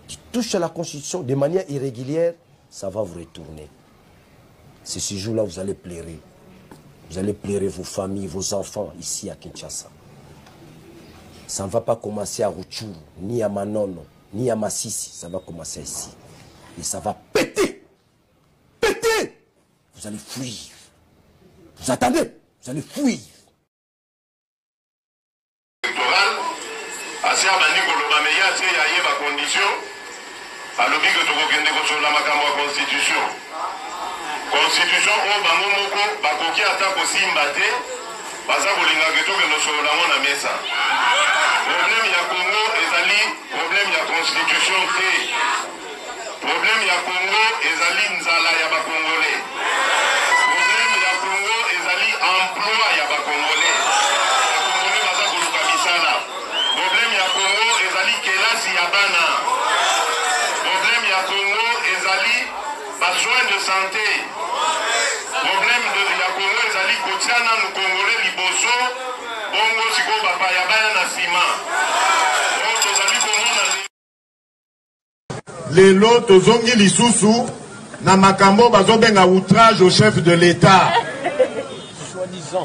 qui touche à la Constitution de manière irrégulière, ça va vous retourner. C'est ce jour-là vous allez pleurer. Vous allez pleurer vos familles, vos enfants ici à Kinshasa. Ça ne va pas commencer à Rutshuru, ni à Manono, ni à Massissi. Ça va commencer ici. Et ça va péter. Péter. Vous allez fuir. Vous attendez. Vous allez fuir. Constitution au Bangomoko, Bakoki attaque aussi Mbate, Baza Bolinga Getoke no Solamo na mesa. Problème ya Congo ezali, problème ya constitution te. Problème ya Congo ezali nzala ya ba Congolais. Problème ya Congo ezali emploi ya ba Congolais. Ba Congolais baza koluka misala. Problème ya Congo ezali kelasi ya bana. Problème ya Congo ezali besoin de santé. Problème de la Congo ezali kotiana no Congolais liboso bongo siko bapa ya bana na sima. Oto ezali komona lelo tozongi lisusu na makambo bazobenga outrage au chef de l'État.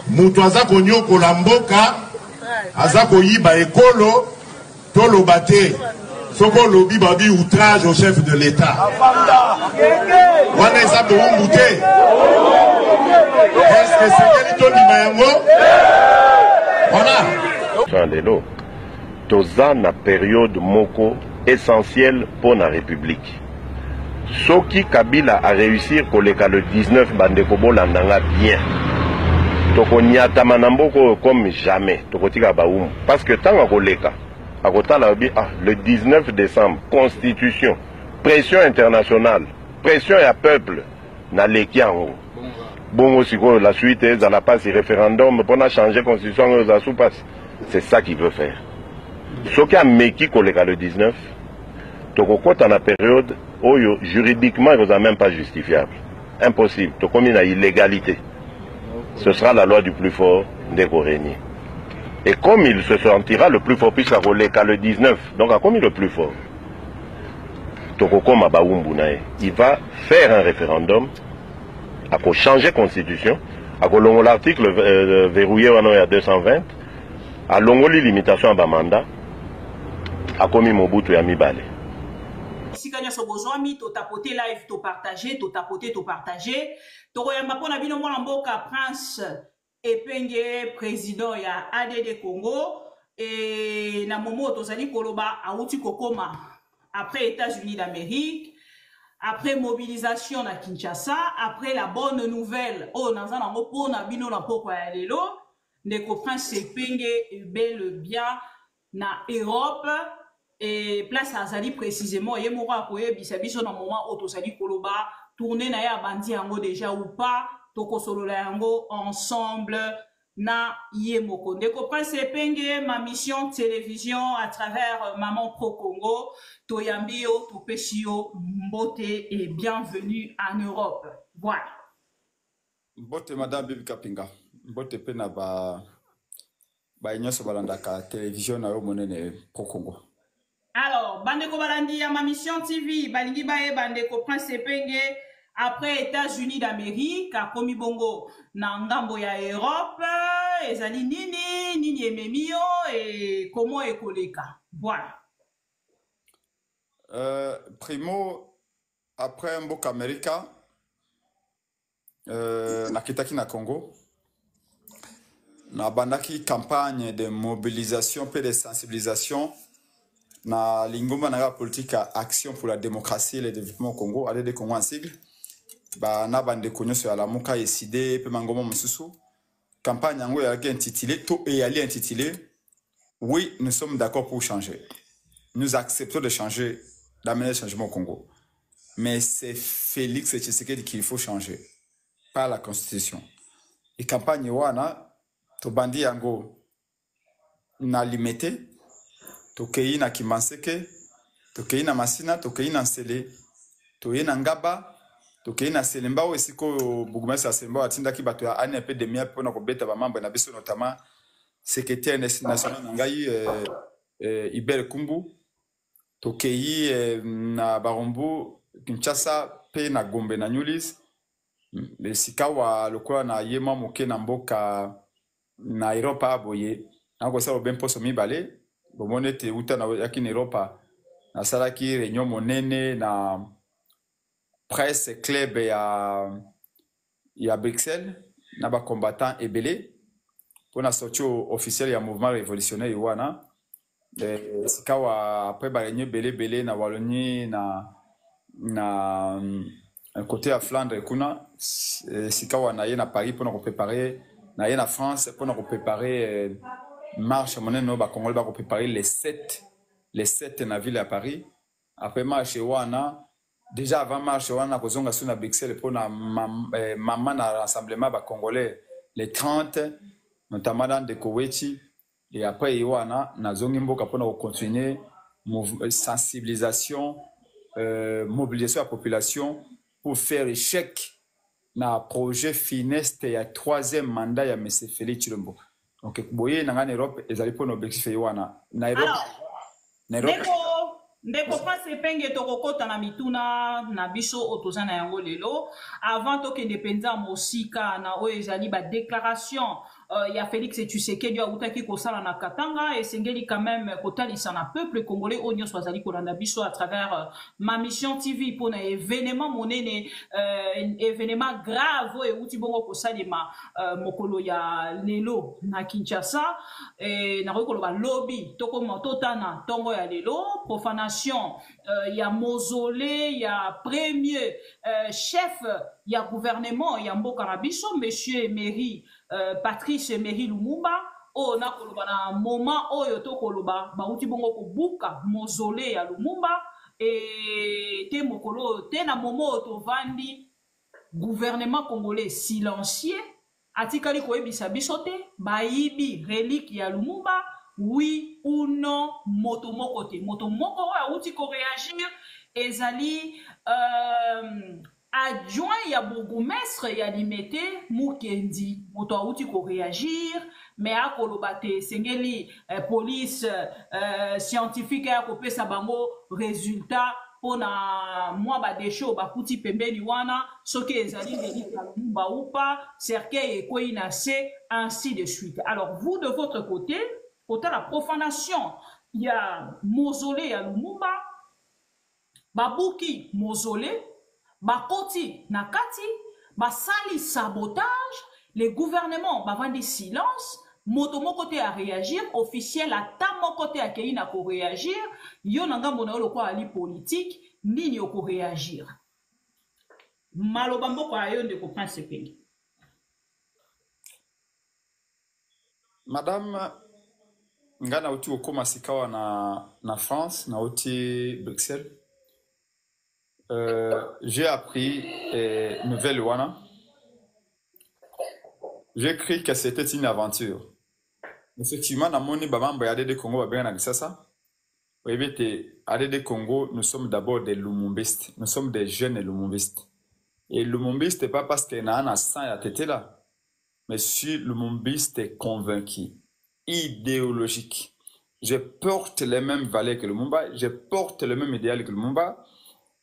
Mutu aza konyokola mboka aza koyiba ekolo toloba te. Soko lobi babi outrage au chef de l'État. Wana eza toumbu te. Est-ce que c'est Kelito Limayango? Voilà. Lelo, toza na période moko essentielle pour la République. Soki Kabila a réussir koleka le 19 bandeko bolandanga bien. Toko nyatama na mboko comme jamais. Toko tika baum. Parce que tant koleka le 19 décembre, Constitution, pression internationale, pression à peuple, na leki yango. Bon aussi la suite est dans la passe référendum pour changer la Constitution aux soupas. C'est ça qu'il veut faire. Ce qui a meki koleka le 19, toko kota na période où juridiquement il n'est même pas justifiable. Impossible. Toko mi na illégalité. Ce sera la loi du plus fort des Coréniens. Et comme il se sentira le plus fort, puisqu'à le 19, donc à comme il est le plus fort, il va faire un référendum, à changer la constitution, à l'article verrouillé à 220, à l'ongoli limitation à mandat, à comme Mobutu et Amibale. Si vous avez besoin de tapoter live, de partager, de tapoter, de partager, Prince Epenge, président ya ADD Congo, et na momo tozali koloba auti kokoma après États-Unis d'Amérique, après mobilisation na Kinshasa, après la bonne nouvelle oh nanzana mopo na bino na poko ya lelo, ndeko Prince Epenge bel bien na Europe et place azali précisément ye mora koye bisabiso na moment o tozali koloba tourner na ya bandi yango déjà ou pas. Toko solola yango ensemble na yemoko. Ndeko Prince Epenge, ma mission télévision à travers Maman Pro Congo, Toyambio, Topeshio, Mbote et bienvenue en Europe. Voilà. Mbote Madame Bibi Kapinga. Mbote pena ba inyoso balandaka télévision na yo monene Pro Congo. Alors, Bandeko Balandi ya ma mission TV, Balingi Bae Bandeko Prince Epenge. Après États-Unis d'Amérique, à Komibongo, Nangambo ya Europe, ezali nini ememio et comment ekoleka. Voilà. Primo, après Mboka America, na kitaki na Congo, na bandaki campagne de mobilisation et de sensibilisation na lingoma na politique à action pour la démocratie et le développement au Congo, ADD Congo en sigle. Na bande konyo sur la muka décidé pe mangoma mususu campagne yango ya intitulé to et ali intitulé oui nous sommes d'accord pour changer, nous acceptons de changer, d'amener le changement au Congo, mais c'est Félix Tshisekedi qu'il faut changer, pas la constitution. Et campagne wana to bandi yango na limité to kei na Kimanseke, to kei na Masina, to kei na Nsele, to kei na Ngaba. Donc il y a un Selemba où est-ce que Bougumès a Selemba atinda ki bato ya ane pe demi pour na kobeta ba mambo na biso notamment secrétaire national Nangai Ibel Kumbu tokei na Barumbu Kinshasa pe na Gombe na Nyulis esika wa lokola na yema moke na mboka na Europa boye nakosala bien poso mibale bomone te uta na yaki na Europa nasalaki réunion monene na presse club ya Bruxelles na ba combattant ebele pour na sortie officiel ya mouvement révolutionnaire wana sika wa après ba réunion belé na Wallonie na côté à Flandre kuna sika wa na ye na Paris pour na préparer na ye na France pour na préparer marche monene no ba Congolais ba préparer les 7 na ville à Paris après marche wana déjà avant marche wana kozonga sur na Bruxelles pour na maman na rassemblement ba Congolais les 30 notamment dans de Koweti et après wana na zongi mboka pour na continuer sensibilisation mobilisation de la population pour faire échec na projet funeste ya 3e mandat ya M. Félix Tshilombo. Donc boye na ngana Europe ezali pour l'objectif wana na Europe ndeko pase penge tokokota na mituna na biso otoza na yango lelo avant tokende penza mosika na oyo ezali ba déclaration ya Félix Tshisekedi autaki kosala na Katanga esengeli quand même kotalisa na peuple congolais onyo swazali kolanda biso à travers ma mission TV pour na événement monene événement grave oyo uti bongo kosalema mokolo ya lelo na Kinshasa na koloba lobby tokoma totana tongo ya lelo profanation ya mausolée ya premier chef ya gouvernement ya mboka na biso monsieur Emery Patrice Emery Lumumba o na koloba na moment oyo to koloba bauti bongo kobuka mausolée ya Lumumba te mokolo te na moment to vandi gouvernement congolais silencieux atikali koyebisa biso te bayibi relique ya Lumumba oui ou non moto moko auti ko réagir ezali adjoint ya bourgmestre ya Limete Mukendi moto auti ko réagir mais akoloba te sengeli police scientifique ya kopesa bango résultat pona moi ba desho ba kuti pembeni wana soki ezali relique ya Lumumba ou pas cercueil et koina c'est ainsi de suite. Alors vous de votre côté autant la profanation il y a mausolée à Lumumba babuki mausolée bakoti nakati basali sabotage les gouvernements bavandi silence moto moko te à réagir officiel ata moko te akei na ko réagir yo na ngambo na yo lokwa ali politique nini yo ko réagir maloba mboko ayo ndeko Prince Penge. Madame ngana uti okoma sikawa na France na uti Bruxelles j'ai appris nouvelle wana j'ai cru que c'était une aventure effectivement na moni bamamba ya ADD Congo babena na Kisasa oyebete ADD Congo nous sommes d'abord des lumumbistes nous sommes des jeunes lumumbistes et lumumbiste pas parce que na ana sang ya tete là mais je suis lumumbiste convaincu idéologique. Je porte les mêmes valeurs que Lumumba, je porte le même idéal que Lumumba,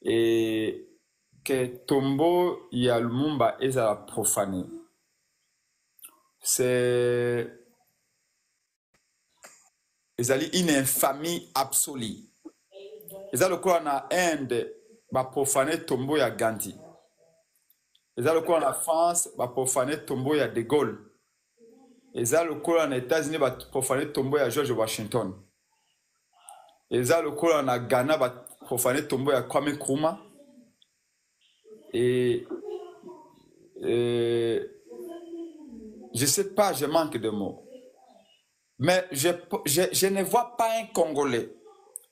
et que Tombo ya Lumumba est à profaner. C'est une infamie absolue. Ils ont le quoi en Inde, va profaner Tombo ya Gandhi. Ils ont le quoi en France, va profaner Tombo ya De Gaulle. Eza lokola na États-Unis ba profaner tombo ya George Washington. Eza lokola na Ghana ba profaner tombo ya Kwame Nkrumah. Et je sais pas, je manque de mots. Mais je ne vois pas un Congolais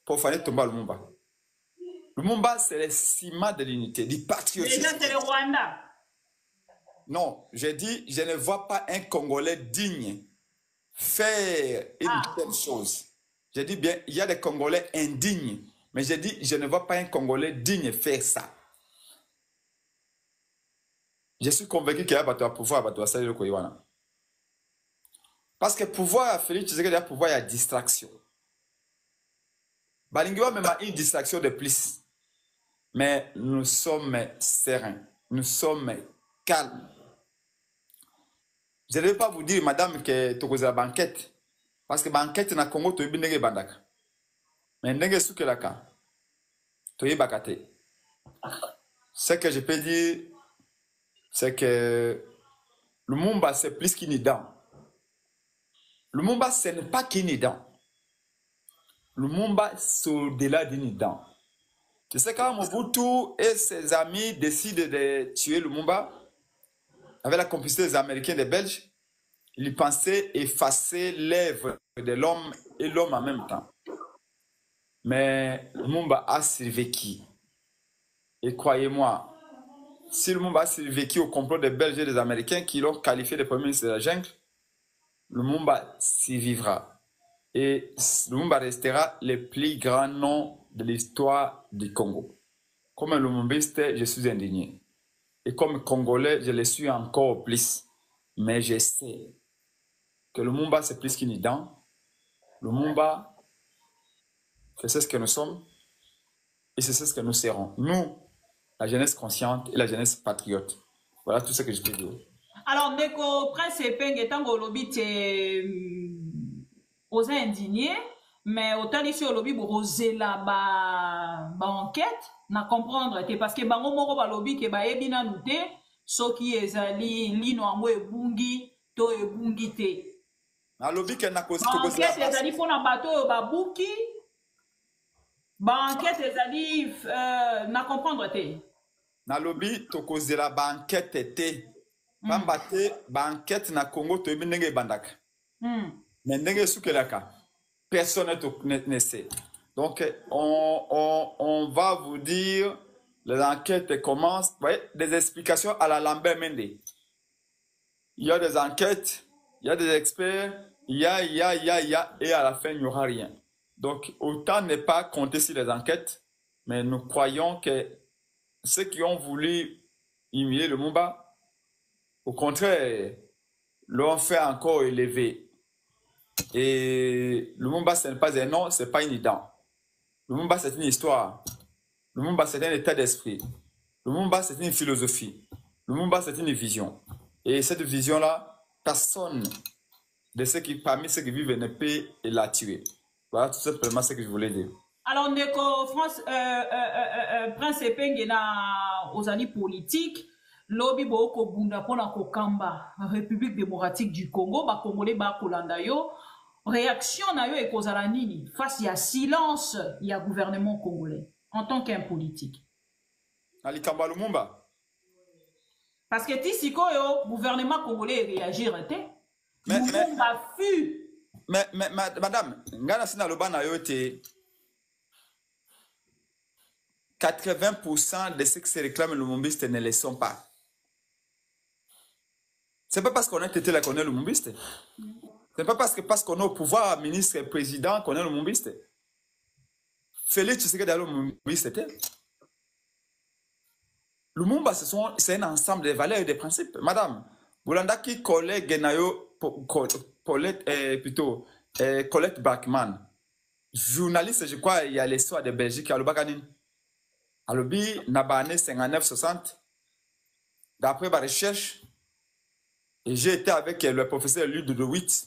profaner tombo à Lumumba. Lumumba c'est le ciment de l'unité, du patriotisme. Déjà c'est le Rwanda. Non, j'ai dit, je ne vois pas un Congolais digne faire une telle chose. J'ai dit bien, il y a des Congolais indignes, mais j'ai dit, je ne vois pas un Congolais digne faire ça. Je suis convaincu qu'il y a un pouvoir à salir le Koywana. Parce que pouvoir, Félix, tu sais qu'il y a pouvoir, il y a distraction. Balingiwa même une distraction de plus. Mais nous sommes sereins. Nous sommes calmes. Je ne vais pas vous dire, madame, que tu as la banquette. Parce que banquette na Congo, tu as une bandaka. Mais ndenge soukelaka. Tu as bakate. Ce que je peux dire, c'est que Lumumba, c'est plus qu'une dent. Lumumba, ce n'est pas qu'une dent. Lumumba, c'est au-delà d'une dent. Tu sais, quand Mobutu et ses amis décident de tuer Lumumba, avec la complicité des Américains et des Belges, ils pensaient effacer l'œuvre de l'homme et l'homme en même temps. Mais Lumumba a survécu. Et croyez-moi, si Lumumba a survécu au complot des Belges et des Américains qui l'ont qualifié de premier ministre de la jungle, Lumumba survivra. Et Lumumba restera le plus grand nom de l'histoire du Congo. Comme un Lumumbiste, je suis indigné. Et comme Congolais, je le suis encore plus. Mais je sais que Lumumba, c'est plus qu'une dent. Lumumba, c'est ce que nous sommes. Et c'est ce que nous serons. Nous, la jeunesse consciente et la jeunesse patriote. Voilà tout ce que je peux dire. Alors, Ndeko Prince Epenge, tango lobby aux indignés, mais autant ici au lobby pour oser la enquête, na comprendre parce que bango moko ba lobby ke ba ebina nute soki ezali lino amwe ebungi to ebungi te. Na lobby ke na kosi to kosi la ezali fona bato ba buki ba enquête ezali na comprendre te. Na lobby to kosi la ba enquête te. Pamba te ba enquête na Congo to ebinenge bandaka. Mais ndenge soukelaka. Personne ne sait. Donc, on va vous dire, les enquêtes commencent, vous voyez, des explications à la Lambert Mende. Il y a des enquêtes, il y a des experts, il y a, et à la fin, il n'y aura rien. Donc, autant ne pas compter sur les enquêtes, mais nous croyons que ceux qui ont voulu humilier le Lumumba, au contraire, l'ont fait encore élever. Et Lumumba, ce n'est pas un nom, ce n'est pas une dent. Lumumba, c'est une histoire. Lumumba, c'est un état d'esprit. Lumumba, c'est une philosophie. Lumumba, c'est une vision. Et cette vision-là, personne de ceux qui, parmi ceux qui vivent ne peut la tuer. Voilà tout simplement ce que je voulais dire. Alors, Ndeko Prince Epenge na aux années politiques, lobby boko bunda pona kokamba République démocratique du Congo, ba Congolais ba kolanda yo. Réaction na yo ekozala nini face à silence il y a gouvernement congolais en tant qu'un politique. Ali Kamba Lumumba. Parce que ti sikoyo gouvernement congolais réagir te. Lumumba fut. Mais madame, ngana sina loba na yo te 80% de ceux qui se réclament lumumbiste ne le sont pas. C'est pas parce qu'on a été là qu'on est lumumbiste. Ce n'est pas parce qu'on est au pouvoir, ministre et président, qu'on est le Lumumbiste. Félix Tshisekedi est le Lumumbiste. Lumumba, c'est un ensemble de valeurs et de principes. Madame, Boulandaki, collègue Genayo, Colette Bachmann, journaliste, je crois, il y a l'histoire de Belgique, à l'Obaganin. À l'Obi, Nabane 59-60, d'après ma recherche, et j'ai été avec le professeur Luc de Witt,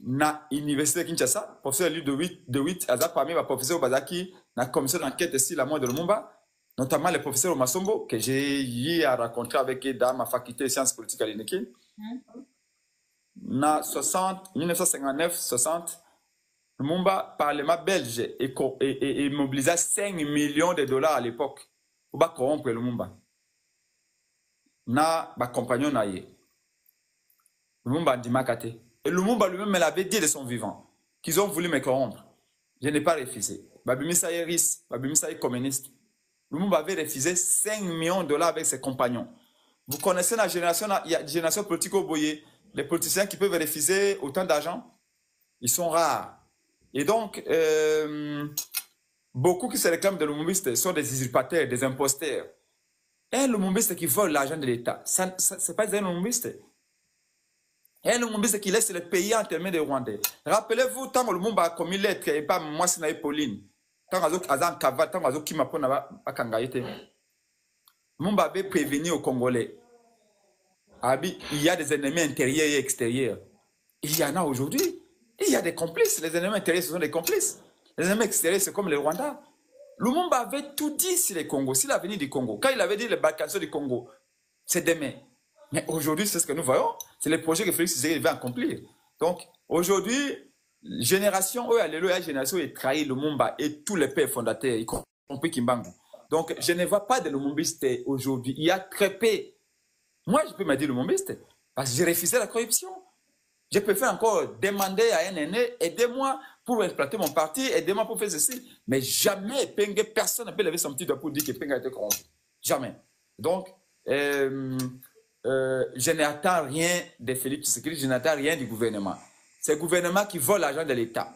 na université de Kinshasa, professeur Luc de Witt, a parmi les professeurs Bazaki, na commission d'enquête sur la mort de Lumumba, notamment le professeur Omasombo, que j'ai eu à rencontrer avec dans ma faculté de sciences politiques à l'INEKI. Na 1959-60, Lumumba, parlement belge, et mobilisa 5 millions de dollars à l'époque pour corrompre Lumumba. Na ba compagnon na ye. Lumumba Ndimakate. Et Lumumba lui-même me l'avait dit de son vivant, qu'ils ont voulu me corrompre. Je n'ai pas refusé. Babimisa est riche, Babimisa est communiste. Lumumba avait refusé 5 millions de dollars avec ses compagnons. Vous connaissez la génération, il y a une génération politique au Boye. Les politiciens qui peuvent refuser autant d'argent, ils sont rares. Et donc, beaucoup qui se réclament de Lumumbiste sont des usurpateurs, des imposteurs. Un Lumumbiste qui vole l'argent de l'État, ce n'est pas un Lumumbiste. Un Lumumbiste qui laisse le pays en termes de Rwandais. Rappelez-vous, tant que Lumumba a commis l'être, et pas moi, c'est Pauline. tant azan kava, tant azo kima pona ba kangayete. Lumumba avait prévenu aux Congolais. Il y a des ennemis intérieurs et extérieurs. Il y en a aujourd'hui. Il y a des complices. Les ennemis intérieurs, ce sont des complices. Les ennemis extérieurs, c'est comme le Rwanda. Lumumba avait tout dit sur le Congo, sur l'avenir du Congo. Quand il avait dit les balkans du Congo, c'est demain. Mais aujourd'hui, c'est ce que nous voyons. C'est le projet que Félix Tshisekedi va accomplir. Donc, aujourd'hui, génération, alléluia, génération est trahi Lumumba et tous les pères fondateurs, y compris Kimbangu. Donc, je ne vois pas de Lumumbiste aujourd'hui. Il y a très peu. Moi, je peux me dire Lumumbiste parce que j'ai refusé la corruption. Je préfère encore demander à un aîné, aidez-moi pour exploiter mon parti, aidez-moi pour faire ceci. Mais jamais, personne ne peut lever son petit doigt pour dire que Penga a été corrompu. Jamais. Donc, je n'attends rien de Félix Tshisekedi, je n'attends rien du gouvernement. C'est le gouvernement qui vole l'argent de l'État.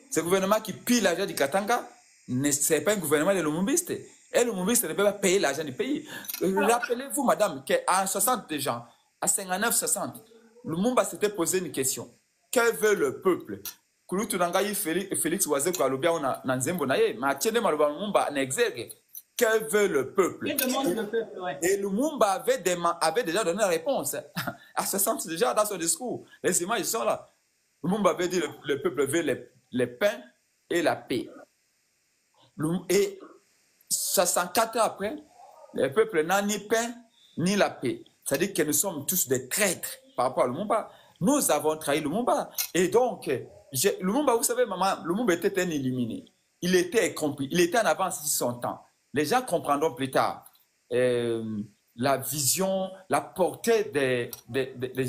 C'est le gouvernement qui pille l'argent du Katanga. Ce n'est pas un gouvernement de Lumumbiste. Et Lumumbiste ne peut pas payer l'argent du pays. Rappelez-vous, madame, qu'à 60 gens, à 59-60, Lumumba s'était posé une question. Que veut le peuple? Félix Ouazeko Alobia na nzembo na ye, ma tiene maloba Lumumba na exergue. Que veut le peuple? Que demande le peuple, ouais. Et Lumumba avait déjà donné la réponse. À 60 déjà dans son discours. Les images sont là. Lumumba avait dit le peuple veut les pains et la paix. Et 64 ans après, le peuple n'a ni pain ni la paix. C'est-à-dire que nous sommes tous des traîtres par rapport à Lumumba. Nous avons trahi Lumumba. Et donc, Lumumba, vous savez, maman, Lumumba était un illuminé. Il était compris. Il était en avance sur son temps. Les gens comprendront plus tard la vision, la portée des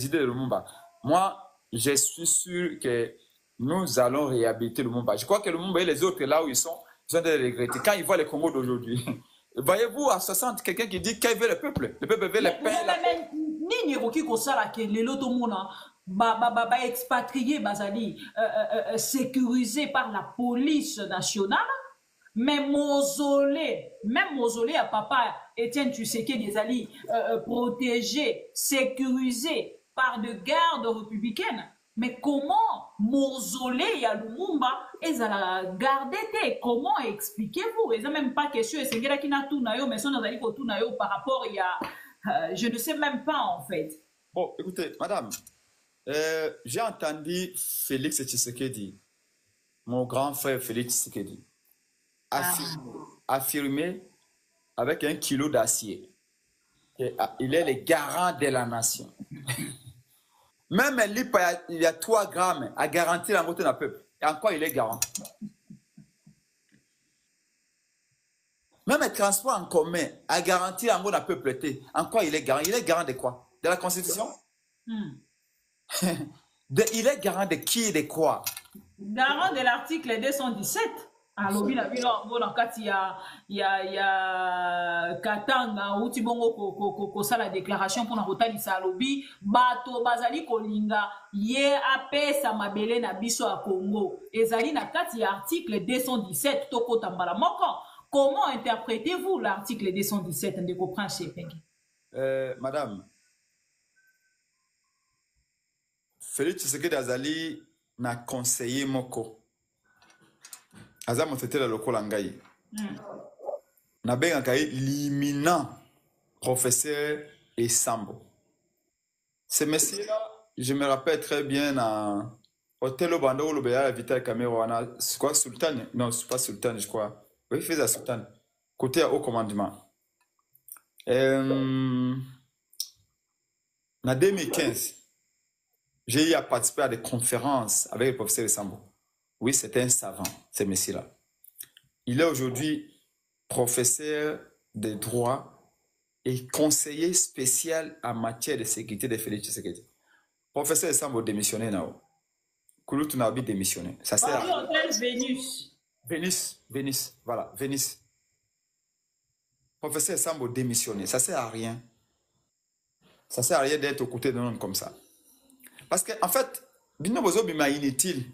idées de Lumumba. Moi, je suis sûr que nous allons réhabiliter Lumumba. Je crois que Lumumba et les autres, là où ils sont de regretter. Quand ils voient le Congo d'aujourd'hui, voyez-vous, à 60, quelqu'un qui dit qu'il veut le peuple. Le peuple veut le pain. Ni Roki Kosala qui est l'automona, expatrié, bazali, sécurisé par la police nationale. Mais mausolée, même mausolée à papa Étienne Tshisekedi des alliés protégé, sécurisé par de gardes républicaines. Mais comment mausolée à Lumumba et à la garder? Comment expliquez-vous? Et ça même pas question. Et c'est que qui n'a tout naïo, mais son nazali ko tout naïo par rapport il y a, je ne sais même pas en fait. Bon, écoutez, madame, j'ai entendu Félix Tshisekedi, mon grand frère Félix Tshisekedi, affirmer avec 1 kilo d'acier qu'il est le garant de la nation. Même il y a 3 grammes à garantir la montée d'un peuple. Et en quoi il est garant? Même le transport en commun à garantir la montée d'un peuple. En quoi il est garant? Il est garant de quoi? De la Constitution? Il est garant de qui et de quoi? Garant de l'article 217. Alors, il y a Katanga, où tu bongo ça la déclaration pour la rotali salobi, bato bazali kolinga, ye ape sa mabele na biso a Congo. Ezali na kati article 217 toko tambala moko. Comment interprétez-vous l'article 217 de Prince Pengi? Madame, Félix Tshisekedi azali na conseiller moko. Azam c'était le local angaï. Na ben angaï l'imminent professeur Esambo. Ce monsieur-là, je me rappelle très bien à Hôtel Obando où le Vital Camerouna, c'est quoi Sultan? Non, c'est pas Sultan, je crois. Oui, il faisait Sultan. Côté haut commandement. En 2015, j'ai eu à participer à des conférences avec le professeur Esambo. Oui, c'est un savant, ce monsieur-là. Il est aujourd'hui professeur de droit et conseiller spécial en matière de sécurité de Félix Tshisekedi. Professeur Esambo démissionné now. Kouloutou n'a pas démissionné. Ça sert à Vénus. Vénus, voilà, Vénus. Professeur Esambo démissionné. Ça sert à rien. Ça sert à rien d'être aux côtés d'un homme comme ça. Parce qu'en fait, Bino Bozo Bima inutile.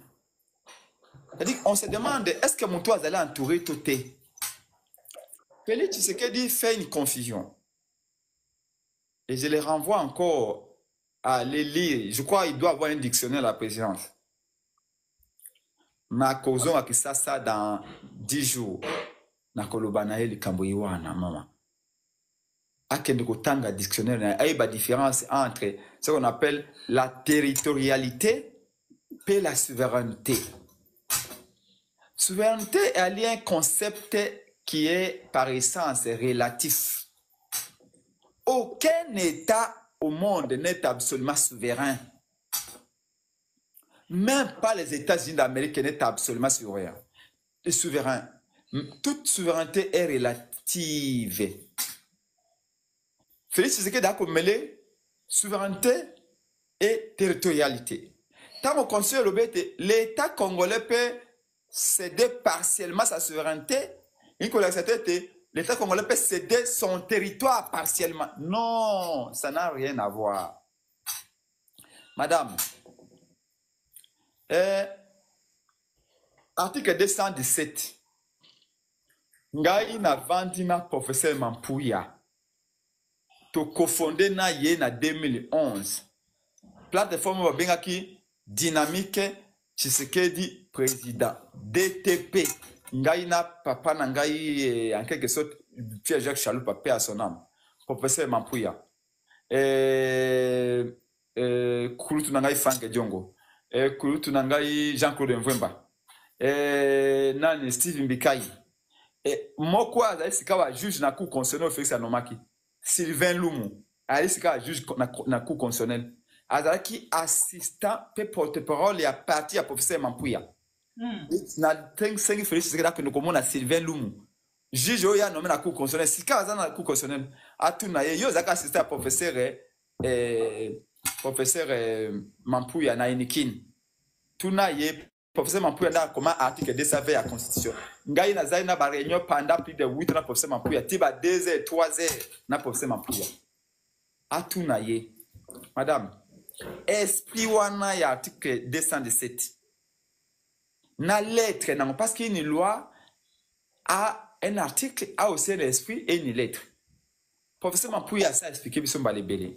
C'est-à-dire qu'on se demande, est-ce que mon toit allait entourer tout est? Félix Tshisekedi fait une confusion. Et je les renvoie encore à les lire. Je crois qu'il doit avoir un dictionnaire à la présidence. na kozonga kisasa dans 10 jours na koloba na eli kambo yiwana mama akende kotanga dictionnaire na aiba différence entre ce qu'on appelle la territorialité et la souveraineté. Souveraineté est un concept qui est par essence relatif. Aucun État au monde n'est absolument souverain. Même pas les États-Unis d'Amérique n'est absolument souverain. Toute souveraineté est relative. Félix Tshisekedi a mêlé souveraineté et territorialité. Tant qu'on considère l'État congolais peut céder partiellement sa souveraineté, l'État congolais peut céder son territoire partiellement. Non, ça n'a rien à voir. Madame, article 217. Ngai na vandi na professeur Mampuya. To cofondé na ye na 2011. Plateforme babengaki Dynamique Tshisekedi président DTP. Ngai na papa na ngai en quelque sorte Pierre-Jacques Chaloupa paix à son âme. Professeur Mampuya. Kulutu na ngai Frank Diongo. Kulutu na ngai Jean-Claude Mvemba. Nani Steve Mbikai. Moko azali sikawa juge na cour constitutionnelle Félix Anomaki. Sylvain Lumu azali sikawa juge na cour constitutionnelle. Azalaki assistant pe porte-parole ya parti ya professeur Mampuya. Na tengi Félix Tshisekedi que nous komona Sylvain Lumu. Juge oya nommé na cour constitutionnelle sikawa za na cour constitutionnelle. Atuna ye yo zaka assistant professeur Mampuya na Inikin. Tuna ye professeur Mampuya na comment article 220 à constitution. Ngai na zai na ba réunion pendant plus de 8 na professeur Mampuya tiba 2 heures 3 heures na professeur Mampuya. Atuna ye. Madame, esprit wana ya article 217. Na lettre non parce qu'une loi a un article a aussi un esprit et une lettre. Professeur Mampuya ça expliquer biso balebele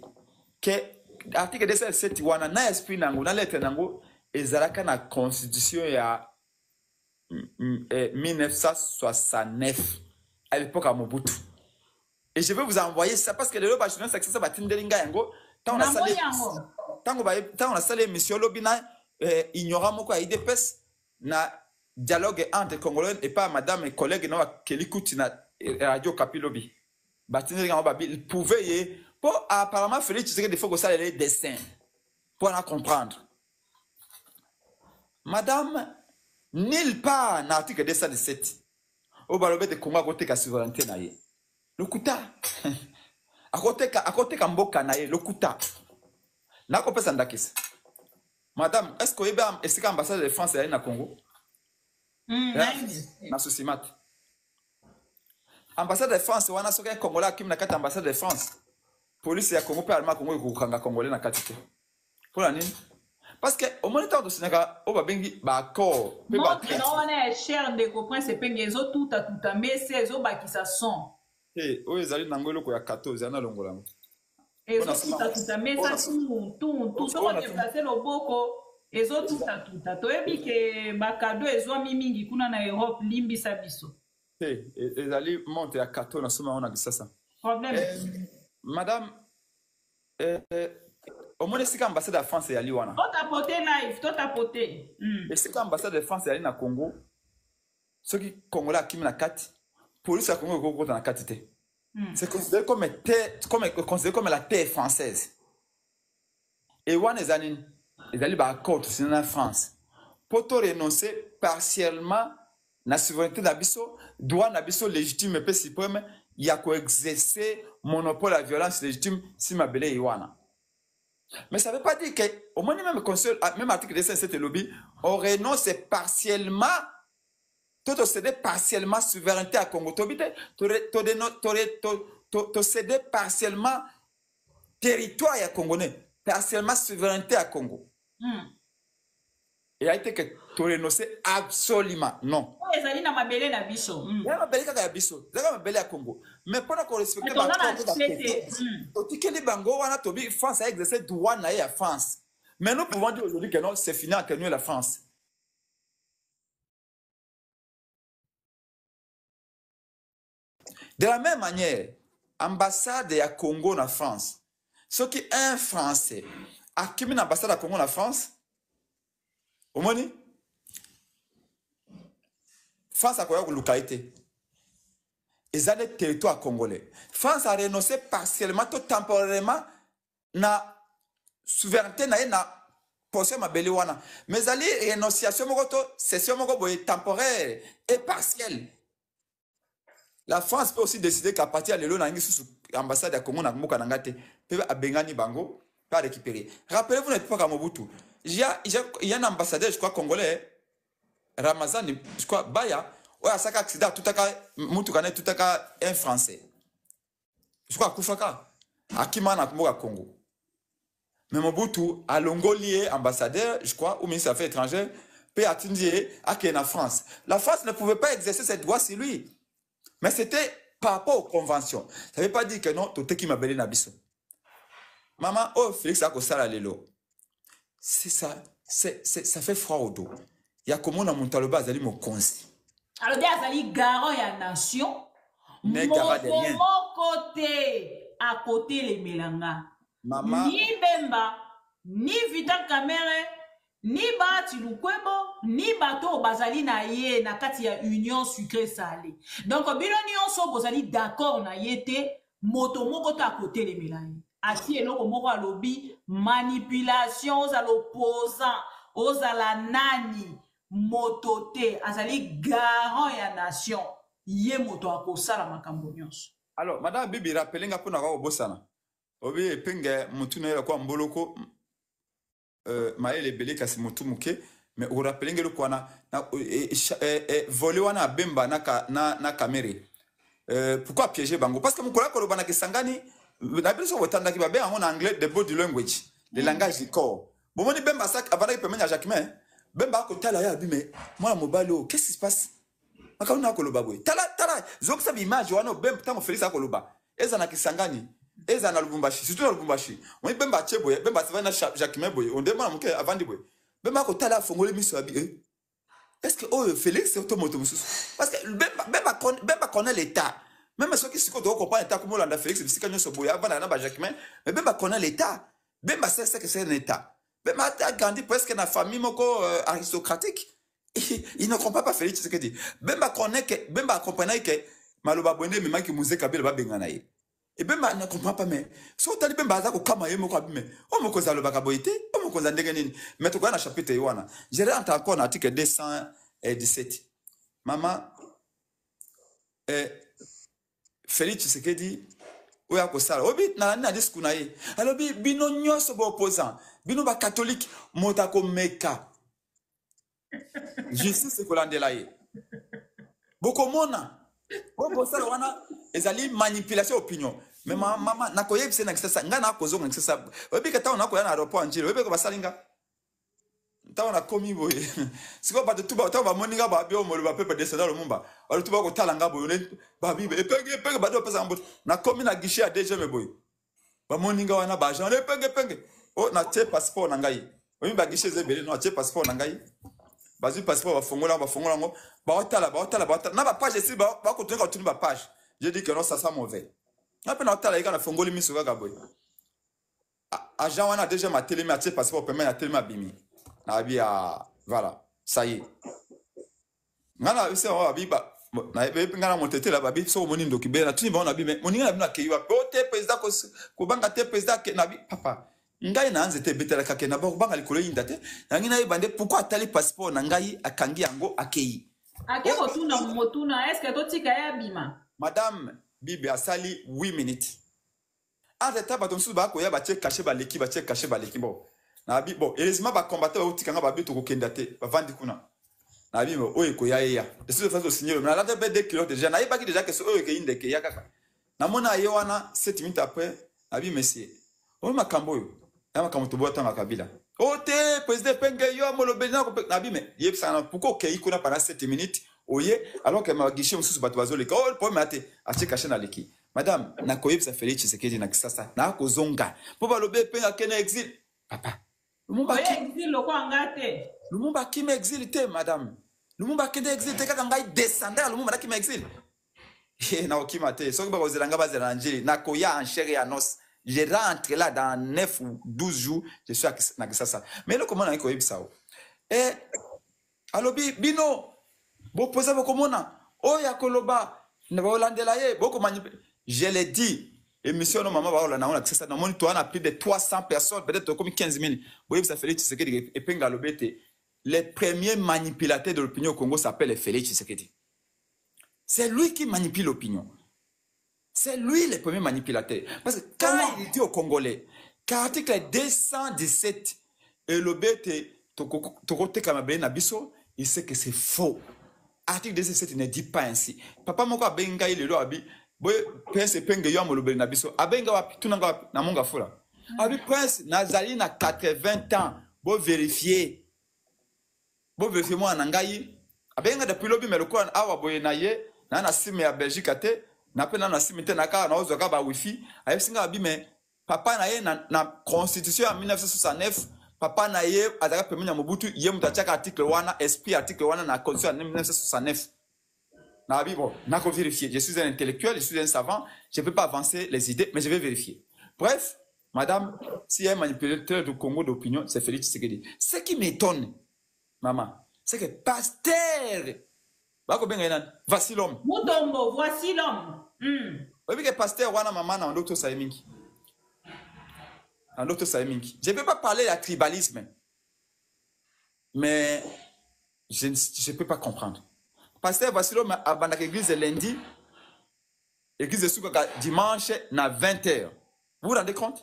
que article 217 wana na esprit nango na lettre nango ezalaka na constitution ya 1969 à l'époque à Mobutu. Et je vais vous envoyer ça parce que le lobby journaliste ça va tindelinga yango tant on a salé monsieur Lobina ignorant moko à IDPS na dialogue entre Congolais et pas madame et collègue na kelikuti na radio Kapilobi. Batindelinga babi il pouvait y pour apparemment Félix Tshisekedi il faut que ça les dessins pour en comprendre. Madame, nulle part dans l'article 217, au balobe de Congo à côté de la souveraineté naïe. Le kuta, à côté de Mboka naïe, le kuta. N'a pas pensé d'akis. Madame, est-ce que l'ambassade de France est dans le Congo? Na Sosimat. Ambassade de France, on a ce qu'un Congolais qui n'a qu'à l'ambassade de France. Police et Congo, pas allemand Congo, il y a Congolais dans la quantité. Pour la nuit. Parce que au moniteur de Sénégal, on va bien dire d'accord. Non, on est cher de comprendre ces pays, ils ont tout à mais c'est eux qui ça sont. Eh, oh ils allaient dans le coin à 14 ans à Longola. Ils ont tout à mais ça tout on va déplacer le boko. Ils ont tout à toi et puis que bakado ils ont mis mingi kuna na Europe limbi sabiso. Eh, ils allaient monter à 14 en ce moment on a dit ça. Problème. Madame au moins c'est l'ambassade de France et Aliwana. Tout à poter naïf, tout à poter. Et c'est l'ambassade de France et Ali na Congo. Ceux qui Congolais qui na carte, police à Congo go dans la carte. C'est considéré comme la terre française. Et one les années ba accord c'est en France. Pour renoncer partiellement la souveraineté d'Abisso, droit d'Abisso légitime et suprême, il y a quoi exercer monopole à violence légitime si ma belle Iwana. Mais ça ne veut pas dire qu'au moins même article 207 lobby, on renonce partiellement, tout céder partiellement souveraineté à Congo. Tu céder partiellement territoire à Congolais, partiellement souveraineté à Congo. Et a été que tu renonces absolument non. Les alliés n'ont pas belé na biso. Il y a ma belle à biso, il y a ma belle à Congo. Mais pendant qu'on respecte la Bango, on a tobi France a exercé droit à France. Mais nous pouvons dire aujourd'hui que non, c'est fini à tenir la France. De la même manière, ambassade ya Congo na France. Ce qui est un Français, à qui une ambassade à Congo na France, au moni, France a quoi de localité. Ils ont des territoires congolais. France a renoncé partiellement, tout temporairement, na souveraineté na portion ma beliwana. Mais ali renonciation mokoto, cession moko temporaire et partielle. La France peut aussi décider qu'à partir de l'ambassade de Congo, peut Bengani Bango, pas récupérer. Rappelez-vous, n'êtes pas à Mobutu. Il y a un ambassadeur, je crois, congolais, Ramazan, je crois, Baya, ou à chaque accident, tout à cas, Moutoukane, tout à cas, un Français. Je crois, Koufaka, à Kimana, Congo. Mais Mobutu, à Longolier, ambassadeur, je crois, ou ministre des Affaires étrangères, peut atteindre à Kenya, France. La France ne pouvait pas exercer cette droit sur lui. Mais c'était par rapport aux conventions. Ça ne veut pas dire que non, tout ce qui m'a belé Nabiso. Maman, oh, Félix a kosala lelo. C'est ça, ça fait froid au dos. Il y a comment on a monté le bas, Zali Mokonsi. Alors, il y a Zali Garon et la nation. Mon côté, à côté les Mélanga. Maman. Ni Bemba, ni Vital Kamere, ni Bati Lukwebo, ni Bato Bazali na ye na kati ya union sucré salé. Donc bino nyonso bozali d'accord na yete moto moko ta côté les Mélanga. Ati eloko moko alobi manipulation aux l'opposant aux la nani motote azali garant ya nation ye moto akosala makambo nyonso. Alors madame Bibi rappelinga pona ko bosana. Obi penge mutuna ya kwa mboloko maele belé kasi mutu muke mais o rappelinga le kwana na volé wana bemba na kamere. Pourquoi piéger bango? Parce que mukola ko lobana kisangani na biso botanda ki babe en anglais the body language, le langage du corps. Bon moni bemba sak avana ki pemenya Jacquemin. Bemba ko tala ya bime moi mobalo qu'est-ce qui se passe? Makauna ko loba boy. Tala zoksa bi image wana bemba tango Félix ko loba. Eza na kisangani. Eza na Lubumbashi, surtout na Lubumbashi. On yi bemba cheboye, bemba savana Jacquemin boy. On demande muke avandi boy. Bemba ko tala fongole miso abi est-ce que oh Félix c'est automoto mususu? Parce que bemba connaît l'état. Même ceux qui se comprennent l'état comme Olanda Félix, c'est quand ils boya avant na Jacquemin, mais bemba connaît l'état. Bemba c'est que c'est un état. Bemba a grandi presque dans la famille moko aristocratique. Il ne comprend pas Félix ce que dit. Bemba connaît que Bemba comprenait que Maloba Bonde me manque musique kabila ba bengana ye. Et Bemba ne comprend pas mais so tali Bemba za ko kama ye moko abime. O moko za loba kaboite, o moko za ndenge nini. Mais to na chapitre yoana. Je rentre encore dans article 217. Maman Félix ce que dit oya ko sala. Obi na discours na ye. Alors bino nyoso ba opposant, bino ba catholique mota ko meka. Justice ko landela ye. Boko mona. Boko sala wana ezali manipulation opinion. Mais maman nakoye bise na kisasa ngana akozonga kisasa. Obi ka tawo nakoya na aéroport njilo. Obi ko basalinga. Tawo na komi boye. Siko ba tuba tawo ba moninga ba bio mo ba pepe descendre le mumba. Alo tuba ko talanga boye ba bibe epenge ba do pesa mboto. Na komi na guichet a déjà me boye. Ba moninga wana ba jean epenge. Oh na tie passeport na ngai. Omi ba guichet zebele no tie passeport na ngai. Bazu passeport ba fongola ngo ba otala na ba page ici ba ko tunga tuni ba page. Je dis que non ça mauvais. Na pe na otala ika na fongoli miso ga boye. Agent wana déjà ma télé ma tie passeport permet na télé ma bimi. Na bia voilà, ça y est. Ngana ise wa biba na ngana motete la babi so moni ndoki be na tuni ba na bi me moni ngana bi na keyiwa bote président ko banga te président ke na bi papa ngai na anze te betela kake na ba banga likolo yinda te na ngina yebande pourquoi atali passeport na ngai akangi yango akeyi akeko tuna motuna est-ce que to tika ya bima madame bibi asali 8 minutes ante taba ton suba ko ya ba che cacher ba leki bo na bi bon heureusement ba combattre ba utika nga ba bi to ko kenda te ba vandi kuna na bi mo oye ko ya de toute façon signer na la de 2 kg déjà na yeba ki déjà que so oye ke inde ke ya kaka na mona ye wana 7 minutes après na bi monsieur o makambo yo na makambo to bota makabila o te président penge yo molobe na bi me ye sana pourquoi ke ikuna pendant 7 minutes oye alors que ma guichet mususu bato bazole ka o po mate ache cacher na leki madame na koyebisa Félix ce que dit na kisasa na ko zonga po balobe penga kena exil papa Lumumba exil lo kwa ngate Lumumba qui m'exile te madame Lumumba qui m'exile te kaka ngai descendre Lumumba qui m'exile na okimate soki ba kozelanga ba zelangeli na koya en chair et en os je rentre là dans 9 ou 12 jours je suis na Kisasa mais le comment na ko yebisa o alobi bino bo posa bo komona o ya koloba na ba olandela ye boko je l'ai dit émission no mama ba olanda na Kisasa na moni toi na plus de 300 personnes peut-être comme 15 000 bo yebisa Félix Tshisekedi et penga lobete les premiers manipulateurs de l'opinion au Congo s'appellent Félix Tshisekedi. C'est lui qui manipule l'opinion. C'est lui le premier manipulateur. Parce que quand il dit aux Congolais qu'article 217 et le bête il sait que c'est faux. Article 217 ne dit pas ainsi. Papa moko abenga il le abi boy prince penge yo amolobe na biso abenga wapi tunanga na monga fula. Abi prince nazali na 80 ans bo vérifier. Bo vérifier moi nangai abenga depuis lobi meloko awa boye na ye na sime ya Belgique ate na pena na sime te na ka na ozo ka ba wifi ayesinga abi me papa na ye na constitution en 1969 papa na ye azaka permis ya Mobutu ye mutachaka article wana esprit article wana na constitution en 1969 na abi bon na ko vérifier je suis un intellectuel je suis un savant je peux pas avancer les idées mais je vais vérifier bref madame si un manipulateur du Congo d'opinion c'est Félix Tshisekedi ce qui m'étonne maman c'est que pasteur voici l'homme. Moutombo, voici l'homme. Oui, que pasteur wana maman na docteur Saïminki. Un docteur Saïminki. Je ne peux pas parler de tribalisme. Mais je ne peux pas comprendre. Pasteur voici l'homme à l'église lundi. L'église de Soukaka dimanche na 20h. Vous vous rendez compte?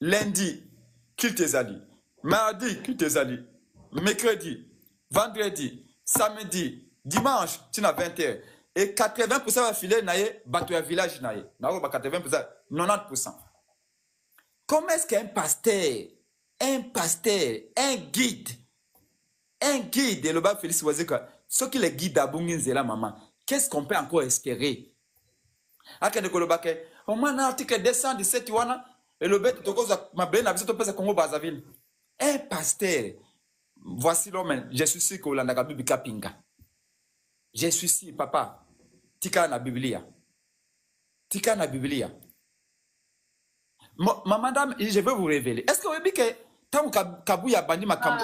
Lundi, culte des alliés. Mardi, culte des alliés. Mercredi, vendredi, samedi, dimanche, tu n'as 20h. Et 80% va filer naïe, bateau à village naïe. N'a pas 80%, 90%. Comment est-ce qu'un pasteur, un guide, et le bas Félix Wazeka, ce qui les guide à Bunginzela, maman, qu'est-ce qu'on peut encore espérer? Au moins, un article 217, et le bête, ma blé n'a pas besoin de Congo Brazzaville. Un pasteur. Voici l'homme, je suis sûr que vous avez vu Kapinga. Je suis sûr, papa. Tika na Biblia. Tika na Biblia. Madame, je vais vous révéler. Est-ce que vous avez dit que tant que Kabouya bandi ma kambo?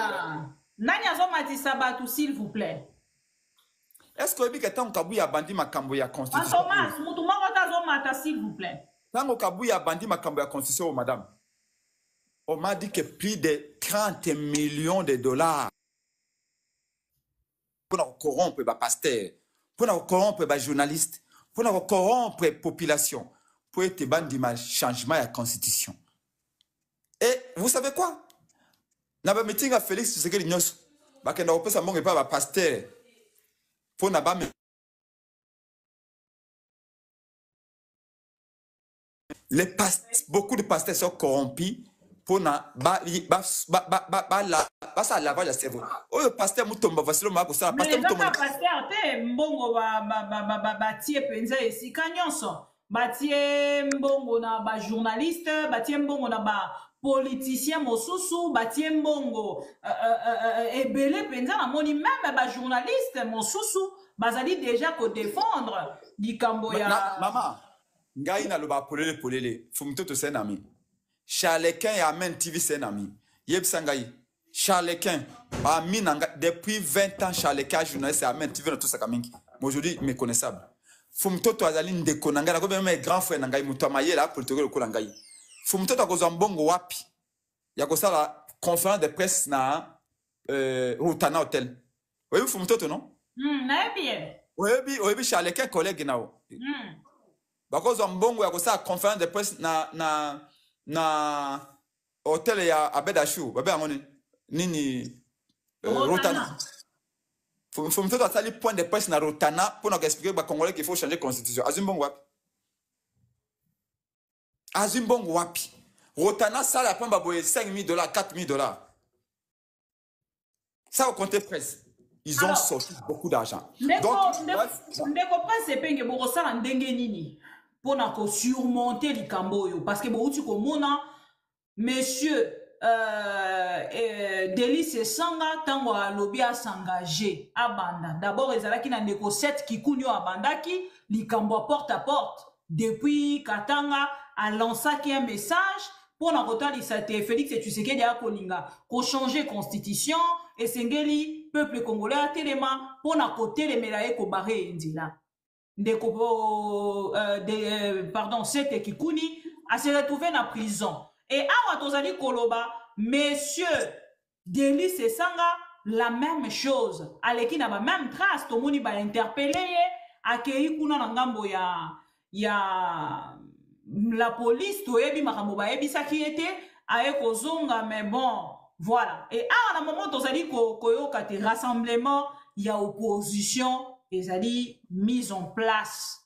Nanya Zomati Sabatou, s'il vous plaît. Est-ce que vous avez dit que tant que Kabouya bandi ma kambo ya constitution? Thomas, Moutoumata Zomata, s'il vous plaît. Tant que Kabouya bandi ma kambo ya constitution, madame. On m'a dit que plus de 30 millions de dollars pour nous corrompre les pasteurs, pour nous corrompre les journalistes, pour nous corrompre la population, pour être bandi mal changement de la constitution. Et vous savez quoi? Dans le meeting à Félix Tshisekedi Nyos, parce que nous avons pas pasteur pour nous beaucoup de pasteurs sont corrompus. Pour na ba ça lavage de cerveau. Oh le pasteur Mutomba voici le mako ça pasteur Mutomba. Mais pasteur te mbongo ba tie penza esi kanyonso. Ba tie mbongo na ba journaliste, ba tie mbongo na ba politicien mosusu, ba tie mbongo ebele penza na moni même ba journaliste mosusu bazali déjà ko défendre likambo ya maman ngai na loba polele fumitoto c'est un ami. Charlequin et Amen TV, c'est un ami. Yeb Sangaï. Charlequin, depuis 20 ans, Charlequin, journaliste et Amen TV, tout ça comme aujourd'hui, méconnaissable. Fumtoto Azaline de Konanga, même grand frère Nangaï, Moutamaye, là, pour te dire le Kolangaï. Fumtoto a causé un bon wapi. Il y a causé la conférence de presse na Routana Hotel. Oui, Fumtoto, non? bien. Oui, Charlequin, collègue, nao. Parce que bon, il y a causé la conférence de presse na hotel ya Abedachou babe amoni nini Rotana faut me faire ça point de presse na Rotana pour nous expliquer ba congolais qu'il faut changer constitution Azimbongo wapi Rotana ça la prend ba boye $5,000 $4,000 ça au compte presse ils ont sorti beaucoup d'argent donc ndeko presse penge boko sala ndenge nini pour surmonter les camboyos parce que bon tu comme monsieur Délice Sanga tango a lobby à s'engager à Banda. D'abord, ils allaient qui n'a ndeko 7 qui kunyo à Bandaki, li kambo porte à porte. Depuis Katanga a lancé un message pour n'a kota li sate Félix et Tshisekedi a kolinga ko changer constitution et sengeli peuple congolais à téléma pour n'a côté les mélaye ko barré indila. Ndeko pardon, 7 qui kuni a se retrouvé dans prison. Et awa tozali koloba, messieurs, Délice Sanga, la même chose. Aleki na ba même trace, to moni ba interpellé, akei kuna na ngambo ya la police, to ebi makambo ba ebi sa ki ete, ae kozonga, mais bon, voilà. Et awa na moment tozali koyo kate rassemblement, ya opposition, ezali mise en place.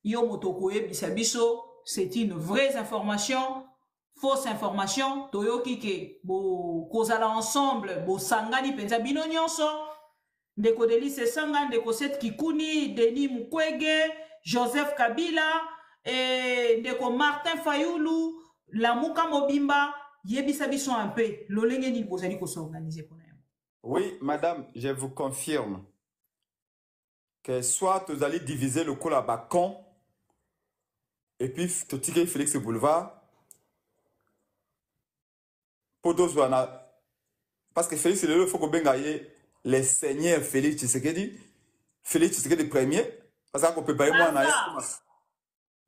Yo motoko ebi sabiso, c'est une vraie information. Fausse information, toyoki ke bo kozala ensemble, bo sangani penza bino nyonso, ndeko Délice Sanga, ndeko Seth Kikuni, Denis Mukwege, Joseph Kabila, et ndeko Martin Fayulu, Lamuka Mobimba, yebisa biso un peu, lolenge ni bozali ko s'organiser pour nous. Oui, madame, je vous confirme que soit vous allez diviser le coup à Bacon, et puis tu tires Félix Boulevard, parce que Félix, il faut que les seigneurs Félix Tshisekedi, Félix Tshisekedi premier, parce qu'on peut pas moi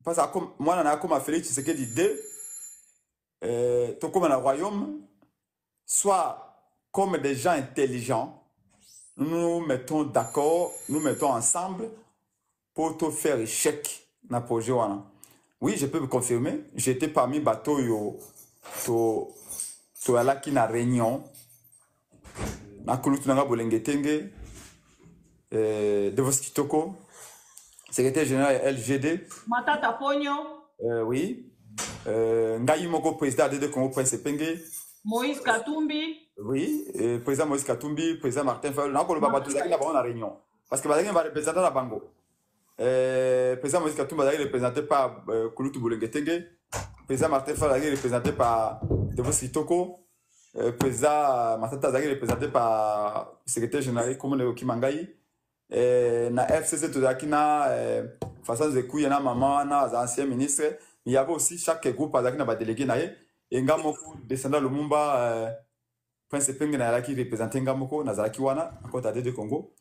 parce que moi on a comme Félix Tshisekedi deux, tout comme dans le royaume, soit comme des gens intelligents, nous nous mettons d'accord, nous mettons ensemble pour tout faire échec dans le projet. Oui, je peux vous confirmer, j'étais parmi bateau to ala ki na réunion na kulutu nanga Bolengetenge Devos Kitoko, secrétaire général LGD Matata Pogno, oui, Ngayi Moko, président de Congo Prince Penge, Moïse Katumbi, oui, président Moïse Katumbi, président Martin Fayulu, na ko ba bato zaki na ba na réunion parce que bazaki va représenter la bango, président Moïse Katumbi bazaki représenté par kulutu Bolengetenge, président Martin Fayulu représenté par Devos Kitoko, président Matata Zaghi représenté par le secrétaire général comme le Kimangaï, na FCC Tozaki na façon de couiller na maman na ancien ministre, il y avait aussi chaque groupe Zaghi na ba délégué na et Ngamoko descendant Lumumba Prince Penge na qui représentait Ngamoko na Zaki wana à côté de Congo.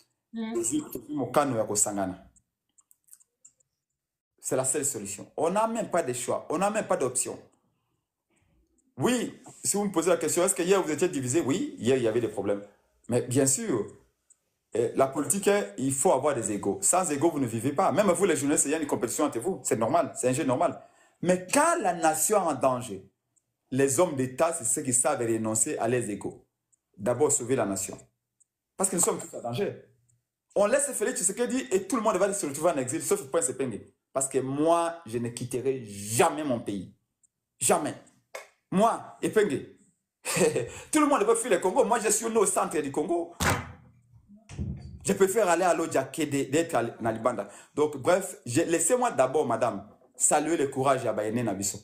C'est la seule solution. On n'a même pas de choix, on n'a même pas d'option. Oui, si vous me posez la question, est-ce que hier vous étiez divisé? Oui, hier il y avait des problèmes. Mais bien sûr, la politique, il faut avoir des égos. Sans égos, vous ne vivez pas. Même vous, les journalistes, il y a une compétition entre vous. C'est normal, c'est un jeu normal. Mais quand la nation est en danger, les hommes d'État, c'est ceux qui savent renoncer à leurs égos. D'abord, sauver la nation. Parce que nous sommes tous en danger. On laisse Félix Tshisekedi et tout le monde va se retrouver en exil, sauf Prince Penge. Parce que moi, je ne quitterai jamais mon pays. Jamais. Moi, Epenge, tout le monde veut fuir le Congo. Moi, je suis au centre du Congo. Je préfère aller à l'Odja que d'être à Libanda. Donc, bref, laissez-moi d'abord, madame, saluer le courage à Bayene Nabiso.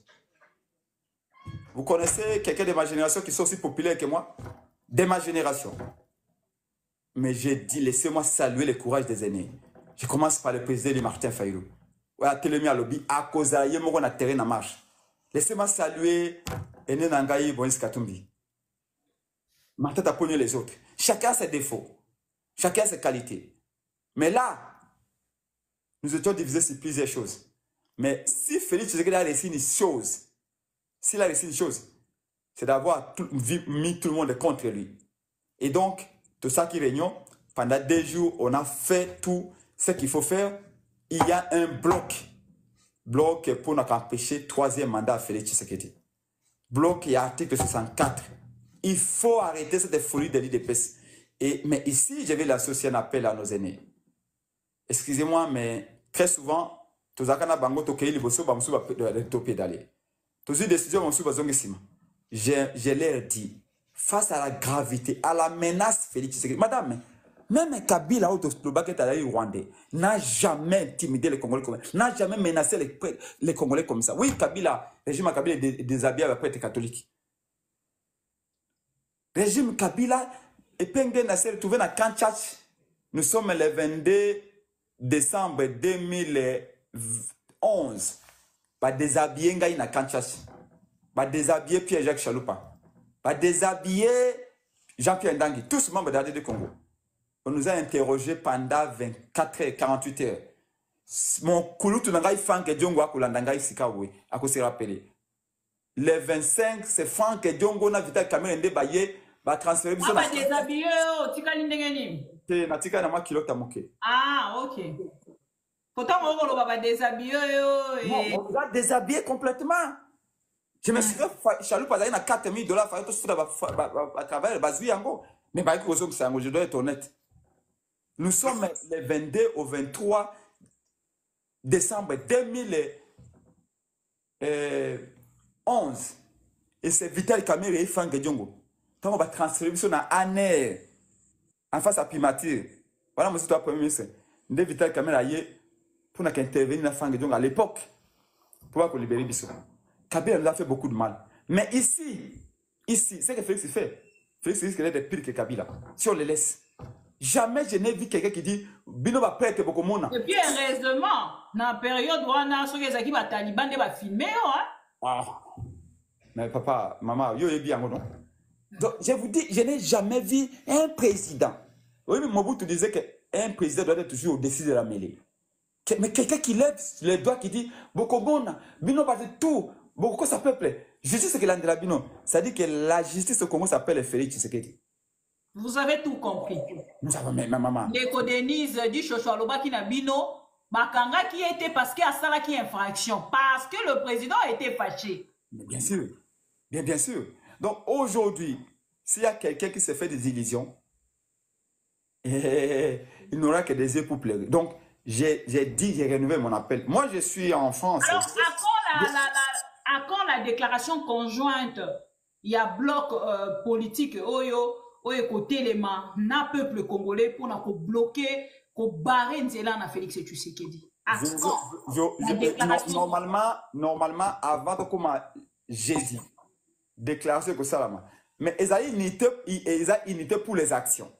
Vous connaissez quelqu'un de ma génération qui sont aussi populaires que moi? De ma génération. Mais j'ai dit, laissez-moi saluer le courage des aînés. Je commence par le président de Martin Fayulu. À Télémi à lobby, à cause de mon terrain en marche. Laissez-moi saluer Ene Nangayi Moïse Katumbi. Martin a pogné les autres. Chacun a ses défauts. Chacun a ses qualités. Mais là, nous étions divisés sur plusieurs choses. Mais si Félix Tshisekedi a réussi une chose, s'il a réussi une chose, c'est d'avoir mis tout le monde contre lui. Et donc, tout ça qui réunion, pendant 2 jours, on a fait tout ce qu'il faut faire. Il y a un bloc pour nous empêcher le 3e mandat à Félix Tshisekedi. Bloc et article 64. Il faut arrêter cette folie de l'IDPS. Mais ici, je vais l'associer un appel à nos aînés. Excusez-moi, mais très souvent, tous les gens bango tokei liboso bamsu ba pédaler. Tous les décisions bamsu bazongisima. Je leur dis, face à la gravité, à la menace Félix Tshisekedi, madame, même Kabila Rwandais n'a jamais intimidé les Congolais comme ça, n'a jamais menacé les Congolais comme ça. Oui, Kabila, le régime Kabila est déshabillé avec prêtre catholique. Régime Kabila, et Pengen s'est retrouvé dans Kanchach. Nous sommes le 22 décembre 2011. Pas déshabiller Ngaï na Kanchach. Pas déshabiller Pierre-Jacques Chaloupa. Pas déshabiller Jean-Pierre Ndangi. Tous membres d'AD de Congo. On nous a interrogés pendant 24 heures, 48 heures. Mon kouloutou nangai Franck Diongo akulandangai sikawe. Ako se rappeler. Le 25, c'est Franck Diongo na Vital Kamere Nde Baye. Ba transférer biso na. Pas déshabiller tikali ndengeni. Te na tika na ma kilota moke. Ah, OK. Pourtant on va déshabiller et on va déshabiller complètement. Je me suis dit Chaloupa a na $4,000 fallait tout ça à travers le bazui yango. Mais ba ko zo sango, je dois être honnête. Nous sommes le 22 au 23 décembre 2011. Et c'est Vital Kamere et Franck Diongo. Quand on va transférer sur la ANER en face à Pimatir. Voilà, monsieur, toi, premier ministre. Nde Vital Kamere aille pour intervenir dans Franck Diongo à l'époque. Pour pouvoir libérer Bissot. Kabila nous a fait beaucoup de mal. Mais ici, c'est que Félix fait. Félix risque d'être pire que Kabila. Si on le laisse. Jamais je n'ai vu quelqu'un qui dit Bino va prêter beaucoup de monde. Et puis heureusement, dans la période où on a ceux qui va Taliban va filmer Ah. Mais papa, maman, yo est bien non. Donc je vous dis, je n'ai jamais vu un président. Oui, mais Mobutu disait qu'un président doit être toujours au-dessus de la mêlée. Mais quelqu'un qui lève les doigts qui dit Bokobona, Bino va faire tout. Beaucoup ça peuple. Justice que l'Andela Bino. Ça dit que la justice au Congo s'appelle Félix Tshisekedi. Vous avez tout compris. Nous avons même maman. L'éco Denise dit Chocholoba qui n'a bino, Bakanga qui était parce qu'il y a ça là qui est infraction, parce que le président a été fâché. Mais bien sûr, bien sûr. Donc aujourd'hui, s'il y a quelqu'un qui se fait des illusions, il n'aura que des yeux pour pleurer. Donc j'ai dit, j'ai renouvelé mon appel. Moi je suis en France. Alors à quand la déclaration conjointe, il y a bloc politique Oyo. Côté les mains, na peuple congolais pour bloquer, pour barrer Nzela na Félix Tshisekedi. Normalement, avant de commencer, Jésus, déclaration que ça là. Mais ils ont unité pour les actions.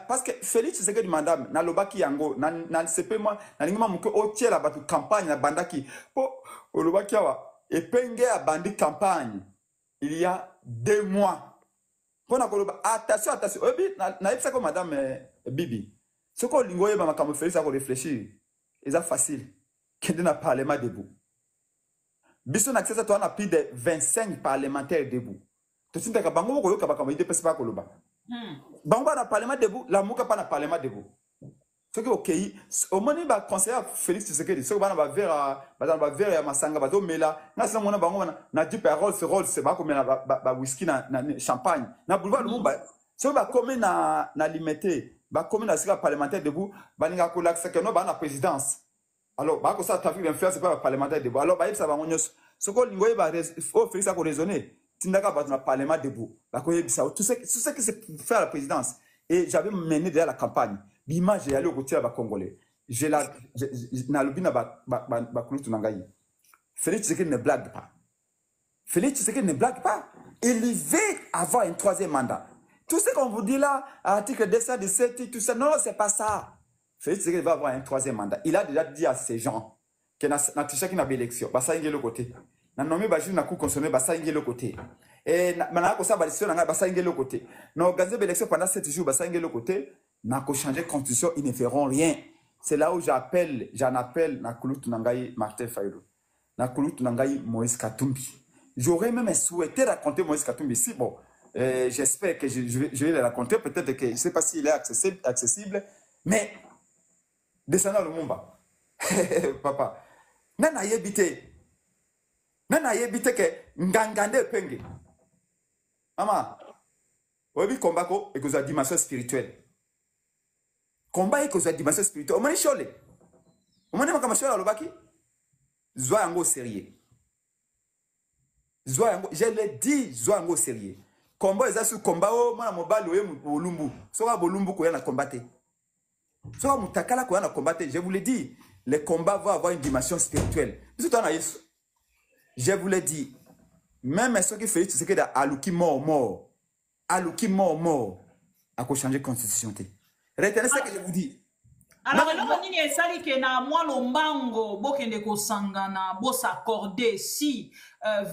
Parce que Félix Tshisekedi madame, na lobaki yango, na sepe moi, na lingma muke otie la batu campagne na bandaki. Po lobaki awa, et penge a bandi campagne. Il y a 2 mois. Attention, attention. Na ipsa comme madame Bibi. Ce qu'on lingoye ba makambo Félix a réfléchir. C'est facile. Qui n'a parlement debout. Biso na accès toi on a plus de 25 parlementaires debout. To sinta ka bango ko yoka ba kambo ide pesa ba koloba. Bango na parlement debout, la muka pa na parlement debout. Ce qui OK, au moment ba conseiller Félix Tshisekedi, ce ba na ba vers ya masanga ba do mela, na sala mona bango na dit parole ce rôle c'est ba comme na whisky na champagne. Na boulevard Lumumba. Ce ba comme na limité, ba comme na sika parlementaire debout, ba ninga ko l'accès que no ba na présidence. Alors ba ko ça trafic d'influence pas parlementaire debout. Alors ba yebisa ba ngonyos. Ce ko lingoye ba faut Félix a ko raisonner. Tindaka ba na parlement debout. Ba ko yebisa tout ce qui c'est pour faire la présidence. Et j'avais mené derrière la campagne. L'image est allée au côté de la Congolais. Je na lobina ba kulutu nangai. Félix Tshisekedi ne blague pas. Félix Tshisekedi ne blague pas. Il veut avoir un 3e mandat. Tout ce qu'on vous dit là, article 217, tout ça, non, c'est pas ça. Félix Tshisekedi va avoir un 3e mandat. Il a déjà dit à ces gens que na triché qui n'a pas élection. Basa inge le côté. Na nommé Bajou na coup consommé basa inge le côté. Et na ko sa balisio na basa inge le côté. Na organisé l'élection pendant 7 jours basa inge le côté. N'a qu'à changer constitution, ils ne feront rien. C'est là où j'en appelle Nakulu Tunangaï Martin Fayulu. Nakulu Tunangaï Moïse Katumbi. J'aurais même souhaité raconter Moïse Katumbi ici. Bon, j'espère que je vais le raconter. Peut-être que je ne sais pas s'il est accessible. Mais, descendant le Mumba. Papa. Nana yebite que Ngangande Penge. Maman, obi combat ko et que vous avez dimension spirituelle. Combat et que vous avez dimension spirituelle. Omani chole. Omani makama chole alobaki. Zwa yango sérieux. Zwa yango, je l'ai dit, zwa yango sérieux. Combat est sur combat o mana mobali oye bolumbu. Soka bolumbu ko yana combattre. Soka mutakala ko yana combattre. Je vous l'ai dit, le combat va avoir une dimension spirituelle. Je vous l'ai dit, même ceux qui font ce que Aluki mort, aluki mort à changer la constitution. Retenez ce que je vous dis. Alors, nini esali ke na mwa lombango bokende kosangana bo s'accorder si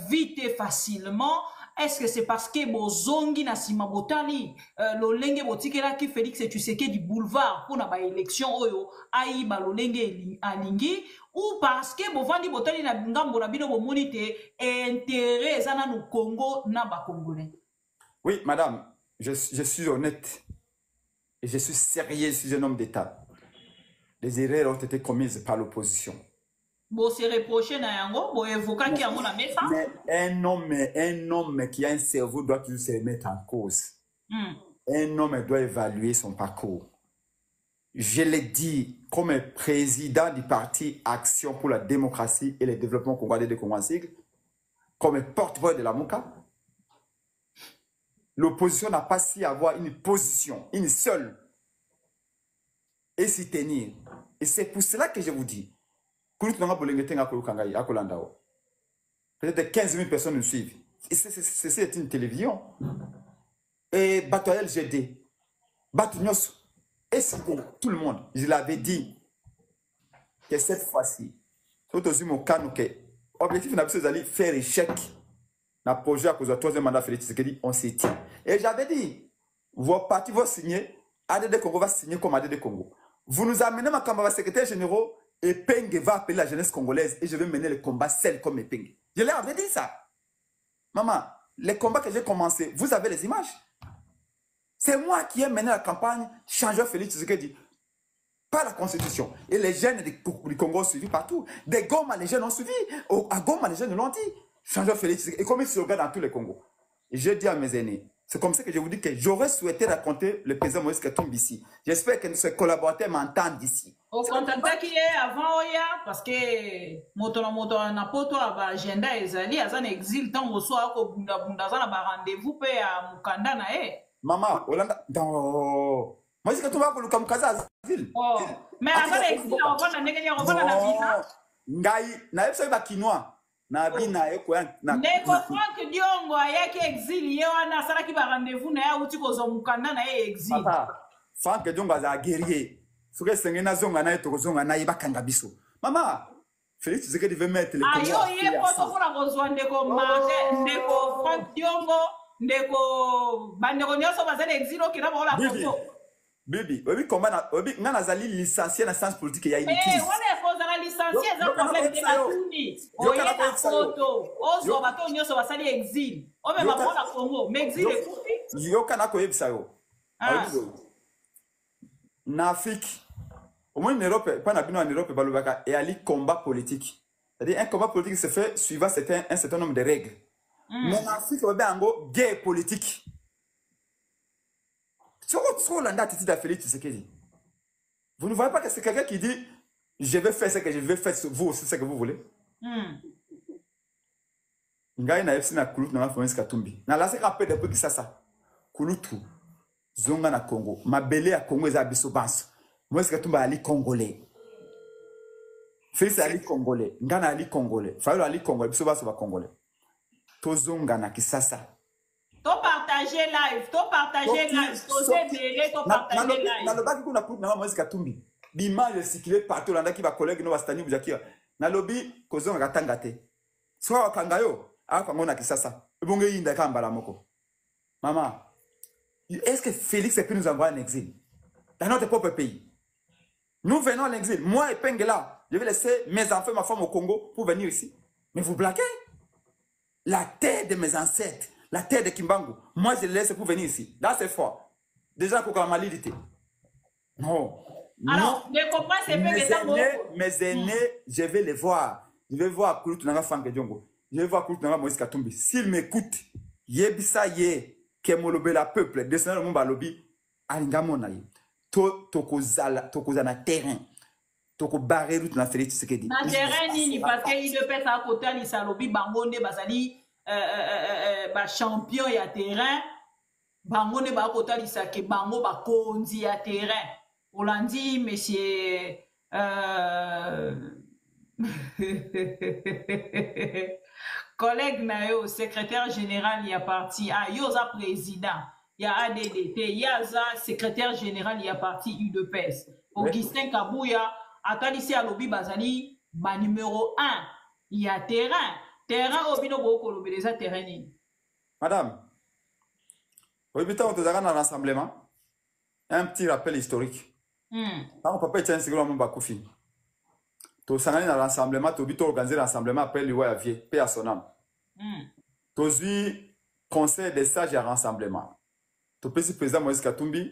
vite et facilement. Est-ce que c'est parce que bozongi na sima botali lolenge botikela ki Félix Tshisekedi du boulevard pour na ba élection oyo ayi ba lolenge alingi ou parce que bovandi botali na ngambo na bino bomoni te intérêt ezana no Congo na ba Congolais? Oui, madame, je suis honnête et je suis sérieux, je suis un homme d'État. Les erreurs ont été commises par l'opposition. Bon, c'est reproché na yango, bon évoquer qui a mon messa. Mais un homme qui a un cerveau doit toujours se remettre en cause. Un homme doit évaluer son parcours. Je l'ai dit comme président du parti Action pour la démocratie et le développement congolais de Congo en sigle, comme porte-voix de la MOCA. L'opposition n'a pas su avoir une position, une seule, et s'y tenir. Et c'est pour cela que je vous dis, peut-être 15 000 personnes nous suivent. C'est une télévision. Et Batoyel GD, Batugnos, et tout le monde, je l'avais dit que cette fois-ci, l'objectif c'est d'aller faire échec dans le projet à cause du troisième mandat Félix Tshisekedi, on s'est dit. Et j'avais dit, vos partis vont signer, ADD Congo va signer comme ADD Congo. Vous nous amenez ma camarade secrétaire général, et Peng va appeler la jeunesse congolaise et je vais mener le combat seul comme Peng. Je leur avais dit ça. Maman, les combats que j'ai commencé, vous avez les images. C'est moi qui ai mené la campagne Changeur Félix Tshisekedi. Pas la constitution. Et les jeunes du Congo ont suivi partout. Des Goma, les jeunes ont suivi. À Goma, les jeunes l'ont dit. Changeur Félix Tshisekedi. Et comme ils se regardent dans tous les Congos. Et j'ai dit à mes aînés, c'est comme ça que je vous dis que j'aurais souhaité raconter le président Moïse Katumbi ici. J'espère que ses collaborateurs m'entendent ici. Au contact qu'il est avant Oya, parce que moto na poto aba agenda ezali azan exil tant au soir ko bunda za na ba rendez-vous pe à mukanda na e. Maman, Olanda dans Moïse Katumbi ko luka mukaza azil. Oh, mais azan exil on va na ndenge on va na visa. Ngai na yebso ba kinois. Na bina eko na Neko Frank Diongo ayaki exil ye wana sala ki ba rendez-vous na ya uti ko zo mukanda na e exil. Papa, Frank Diongo za guerrier. Soke sengena zonga na eto zonga na ibakanga biso. Maman, Félix Tshisekedi veut mettre les Congolais. Ayo ye poto pour la kozwa ndeko Martin, ndeko Frank Diongo, ndeko bandeko nyoso bazali exil ki na ba la photo. Bibi, obi combat obi ngana zali licencié na science politique ya inutile. Eh, wana ko za licencié za problème de Katumbi. Oye na photo, ozo bato nyoso basali exil. O me ba na Congo, mais exil est foutu. Yo kana ko yebisa yo. Na Afrique, au moins en Europe, pas en Europe, il y a un combat politique. C'est-à-dire un combat politique se fait suivant un certain nombre de règles. Mais en Afrique, il y a une guerre politique. Vous ne voyez pas que c'est quelqu'un qui dit je vais faire ce que je vais faire, vous aussi ce que vous voulez. Ngai na FC na Kulutu na Félix Katumbi. Na la se rappelle depuis que ça. Kulutu. Zonga na Congo. Mabele à Congo eza biso banso. Moïse Katumbi ali congolais. Félix ali congolais. Ngana ali congolais. Fayolo ali congolais. Biso banso ba congolais. To zonga na Kisasa. To partager live. To partager live. To zébélé. To partager live. Na lobaki kuna Kulutu na Moïse Katumbi. L'image circulée partout. Landa ki ba collègue no bastani bujakia. Na lobi kozonga katanga te. Soa wakanga yo. Awa kango na Kisasa. Ebonge yinda kambala moko. Maman. Est-ce que Félix peut nous envoyer en exil dans notre propre pays? Nous venons en exil. Moi et Pengela, je vais laisser mes enfants, ma femme au Congo pour venir ici. Mais vous blaguez? La terre de mes ancêtres, la terre de Kimbangu, moi je les laisse pour venir ici. Là c'est fort. Déjà qu'on a malidité. Non. Alors, ne comprends pas mes aînés, je vais les voir. Je vais voir Kulutu Nanga Frank Diongo. Je vais voir Kulutu Nanga Moïse Katumbi. S'ils m'écoutent, yebisa ye. Kemolobe la peuple, descendant le balobi, alingamona ye. Tokozala na terrain. Toko barrer route na Félix Tshisekedi. Na terrain nini parce que il de pète à côté ali salobi bangonde bazali ba champion ya terrain. Bangonde ba côté ali sake bango ba konzi ya terrain. Olandi monsieur collègue Nayo, secrétaire général, il y a parti. Ah, Yosa président. il y a ADDT, il y a secrétaire général, il y a parti UDPS. Augustin Kabouya, Atalisi Alobi Bazali, numéro 1, il y a terrain. Terrain, Obino Boko, l'obédeza terrain. Madame, au début, on te donne un rassemblement, un petit rappel historique. Quand on peut pas être un Bakoufi, tu as un rassemblement, tu as organisé un rassemblement après l'Iwa Vie, paix à son âme. Tu as eu conseil des sages à rassemblement. Tu as eu président Moïse Katumbi,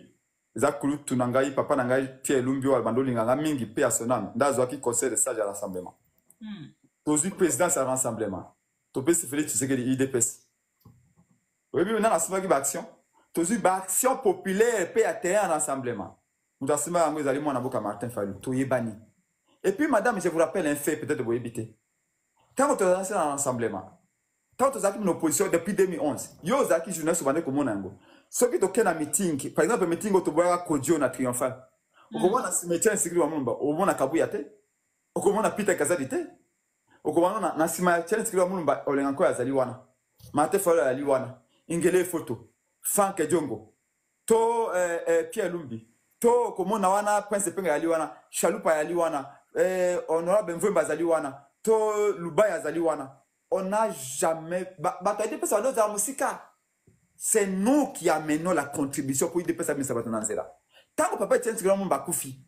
Zakulu Tunangai, Papa Nangai, Pierre Lumbio, Albando Linganga, Mingi, paix à son âme. Dans le conseil des sages à rassemblement. Tu as eu président à rassemblement. Tu as eu Félix Tshisekedi IDPS. Oui, mais maintenant, on a eu action. Tu as eu action populaire, paix à terrain en rassemblement. Nous avons eu Martin Fayulu, tu es banni. Et puis, madame, je vous rappelle un fait, peut-être de vous éviter. Quand on a lancé un rassemblement, quand on a eu une opposition depuis 2011, il y a des journalistes qui sont comme on. Ceux qui ont un meeting, par exemple, un meeting où tu vois Kodio na triomphal. Au moment où on a cimetière insécurité, au moment où on a Kabouyate, au moment où on a Peter Kazadite, au moment où on a cimetière insécurité, au moment où on a encore Azaliwana. Martin Fayulu Aliwana, Ingele Photo, Frank Djongo, To Pierre Lumbi. To komo na wana Prince Penga aliwana Chalupa aliwana honorable Mvemba aliwana to Lubaya aliwana on n'a jamais c'est nous qui amenons la contribution pour IDPS à Misabatonanzela. Tant que papa tient ce grand bakoufi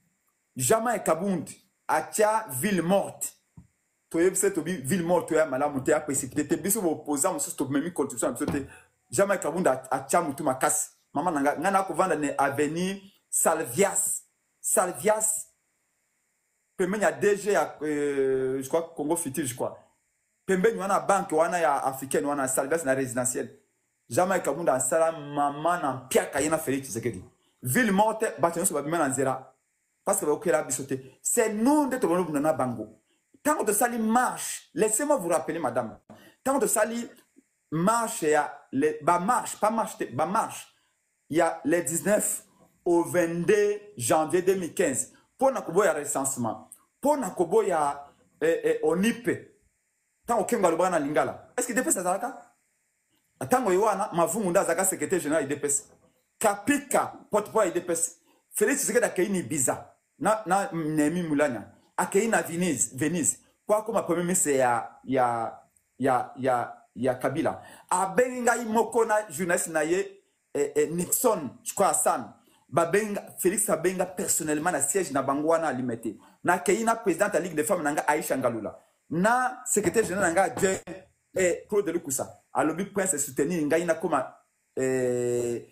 jamais Kabundi atia ville morte to cette ville morte ya malamu te a précipité te biso opposant musu to même contribution jamais Kabundi atia mutu makasi mama ngana ko vanda ne avenir Salvias, Pembe a DG, je crois, Congo Futur, je crois. Pembe y a banque, y a africaine, y a Salvias na résidentiel. Jamais Kabunda Salam, maman, en Pierre Kayena Félix Tshisekedi. Ville morte, bâtiment sur Babimel en Zera. Parce que vous avez bisoté. C'est nous de Tobono Bundana Bango. Tant que Sali marche, laissez-moi vous rappeler, madame. Tant que Sali marche, il y a les marche, pas marche, marche. Il y a les 19. Au 22 janvier 2015, pour Nakobo ya recensement, pour Nakobo ya ONIP, tant que Kengalobana Lingala. Est-ce qu'il dépasse ça? Tant que Yoana, Mavumunda Zaka, secrétaire général IDPS, Kapika, porte-parole IDPS, Félix Tshisekedi Akeini Biza, na Nemi Moulania, Akeina Venise, quoi comme premier ministre ya Kabila. Abenga Imokona, journaliste naye, Nixon, je crois Hassan. Félix Abenga personnellement na siège na Bangwana alimete na Keina président de la Ligue des femmes nanga Aïcha Ngalula na secrétaire général nanga Claude Lukusa alobi prince soutenir ngai na comme le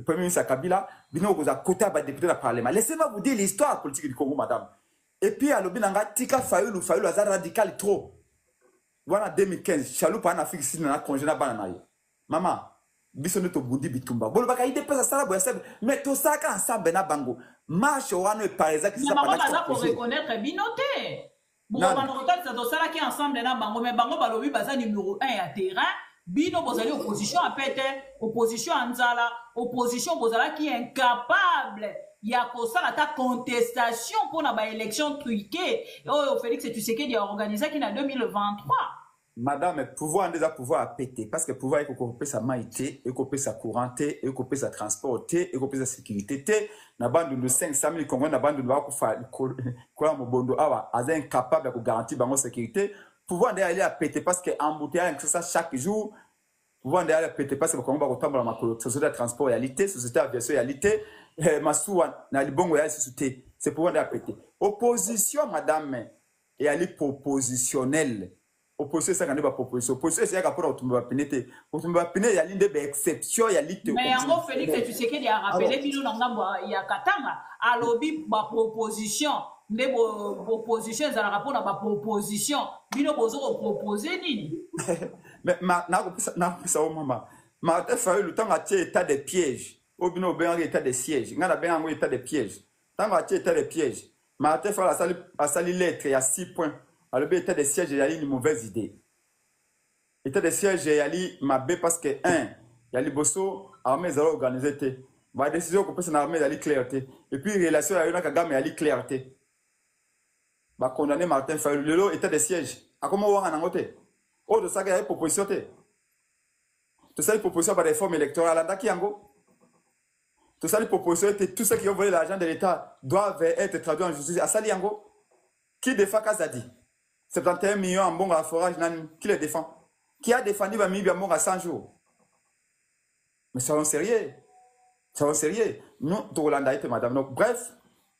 premier ministre Kabila bino koza côté ba député na parlement. Laissez-moi vous dire l'histoire politique du Congo, madame. Et puis alobi nanga tika Fayulu azar radical trop voilà 2015 Chalupa en Afrique si na congé na bana nayo maman bisone to bundi bitumba bolo baka ide pesa sala boya sebe mais to saka ensemble na bango marche wana par exemple qui ça pour reconnaître binoté bon bandota ça to sala qui ensemble na bango mais bango balobi baza numéro 1 ya terrain bino bozali opposition à pété opposition anzala opposition bozala qui est incapable ya ko sala ta contestation pour na ba élection truquée oh Félix Tshisekedi a organisé qui na 2023. Madame, pouvoir déjà pouvoir à péter. Parce que pouvoir, il faut couper sa maïté, il faut couper sa couranté, il faut couper sa transporté, il faut couper sa sécurité. Na bande de 500 000 Congolais, na bande de quoi mon bondo awa, incapable de garantir la sécurité. Pouvoir d'aller à péter parce que embouteillage, ça chaque jour. Pouvoir d'aller à péter parce que le Congo va retomber dans ma société de transport réalité, société d'aviation réalité, Massoua, na libongo ya société. C'est pouvoir d'aller à péter. Opposition, madame, et elle est propositionnelle. Opposition ça quand pas proposition opposition c'est rapport au tumba pénété au tumba péné il y a l'une des exceptions il y a l'ite mais en Félix Tshisekedi a rappelé bino nangamba il y a katanga alobi ba proposition ndé opposition ça rapport à ba proposition bino bozo proposer nini mais na ça au maman Martin Fayulu tant à état de piège au bino ben état de siège ngana ben en état de piège tant à état de piège Martin Fayulu a sali lettre il y a 6 points. Alors, l'état de siège, il y a une mauvaise idée. L'état de siège, il y a une parce que, un, il y a les bosso, l'armée est organisée. La décision qu'on peut s'en armer, il y a une clarté. Et puis, la relation, il y a une clarté. Va condamner Martin Fayulu, l'état de siège. À comment on va en angoté? Oh, de ça, il y a une proposition. De ça, une proposition par réforme électorale. Là, qui yango? Tout ça, les propositions étaient tous ceux qui ont volé l'argent de l'État doivent être traduits en justice. À Saliango, qui défend Kazadi? 71 millions en bon à forage, qui les défend? Qui a défendu Bami Biamong à 100 jours? Mais soyons sérieux. Soyons sérieux. Nous, Tolanda était madame. Donc, bref.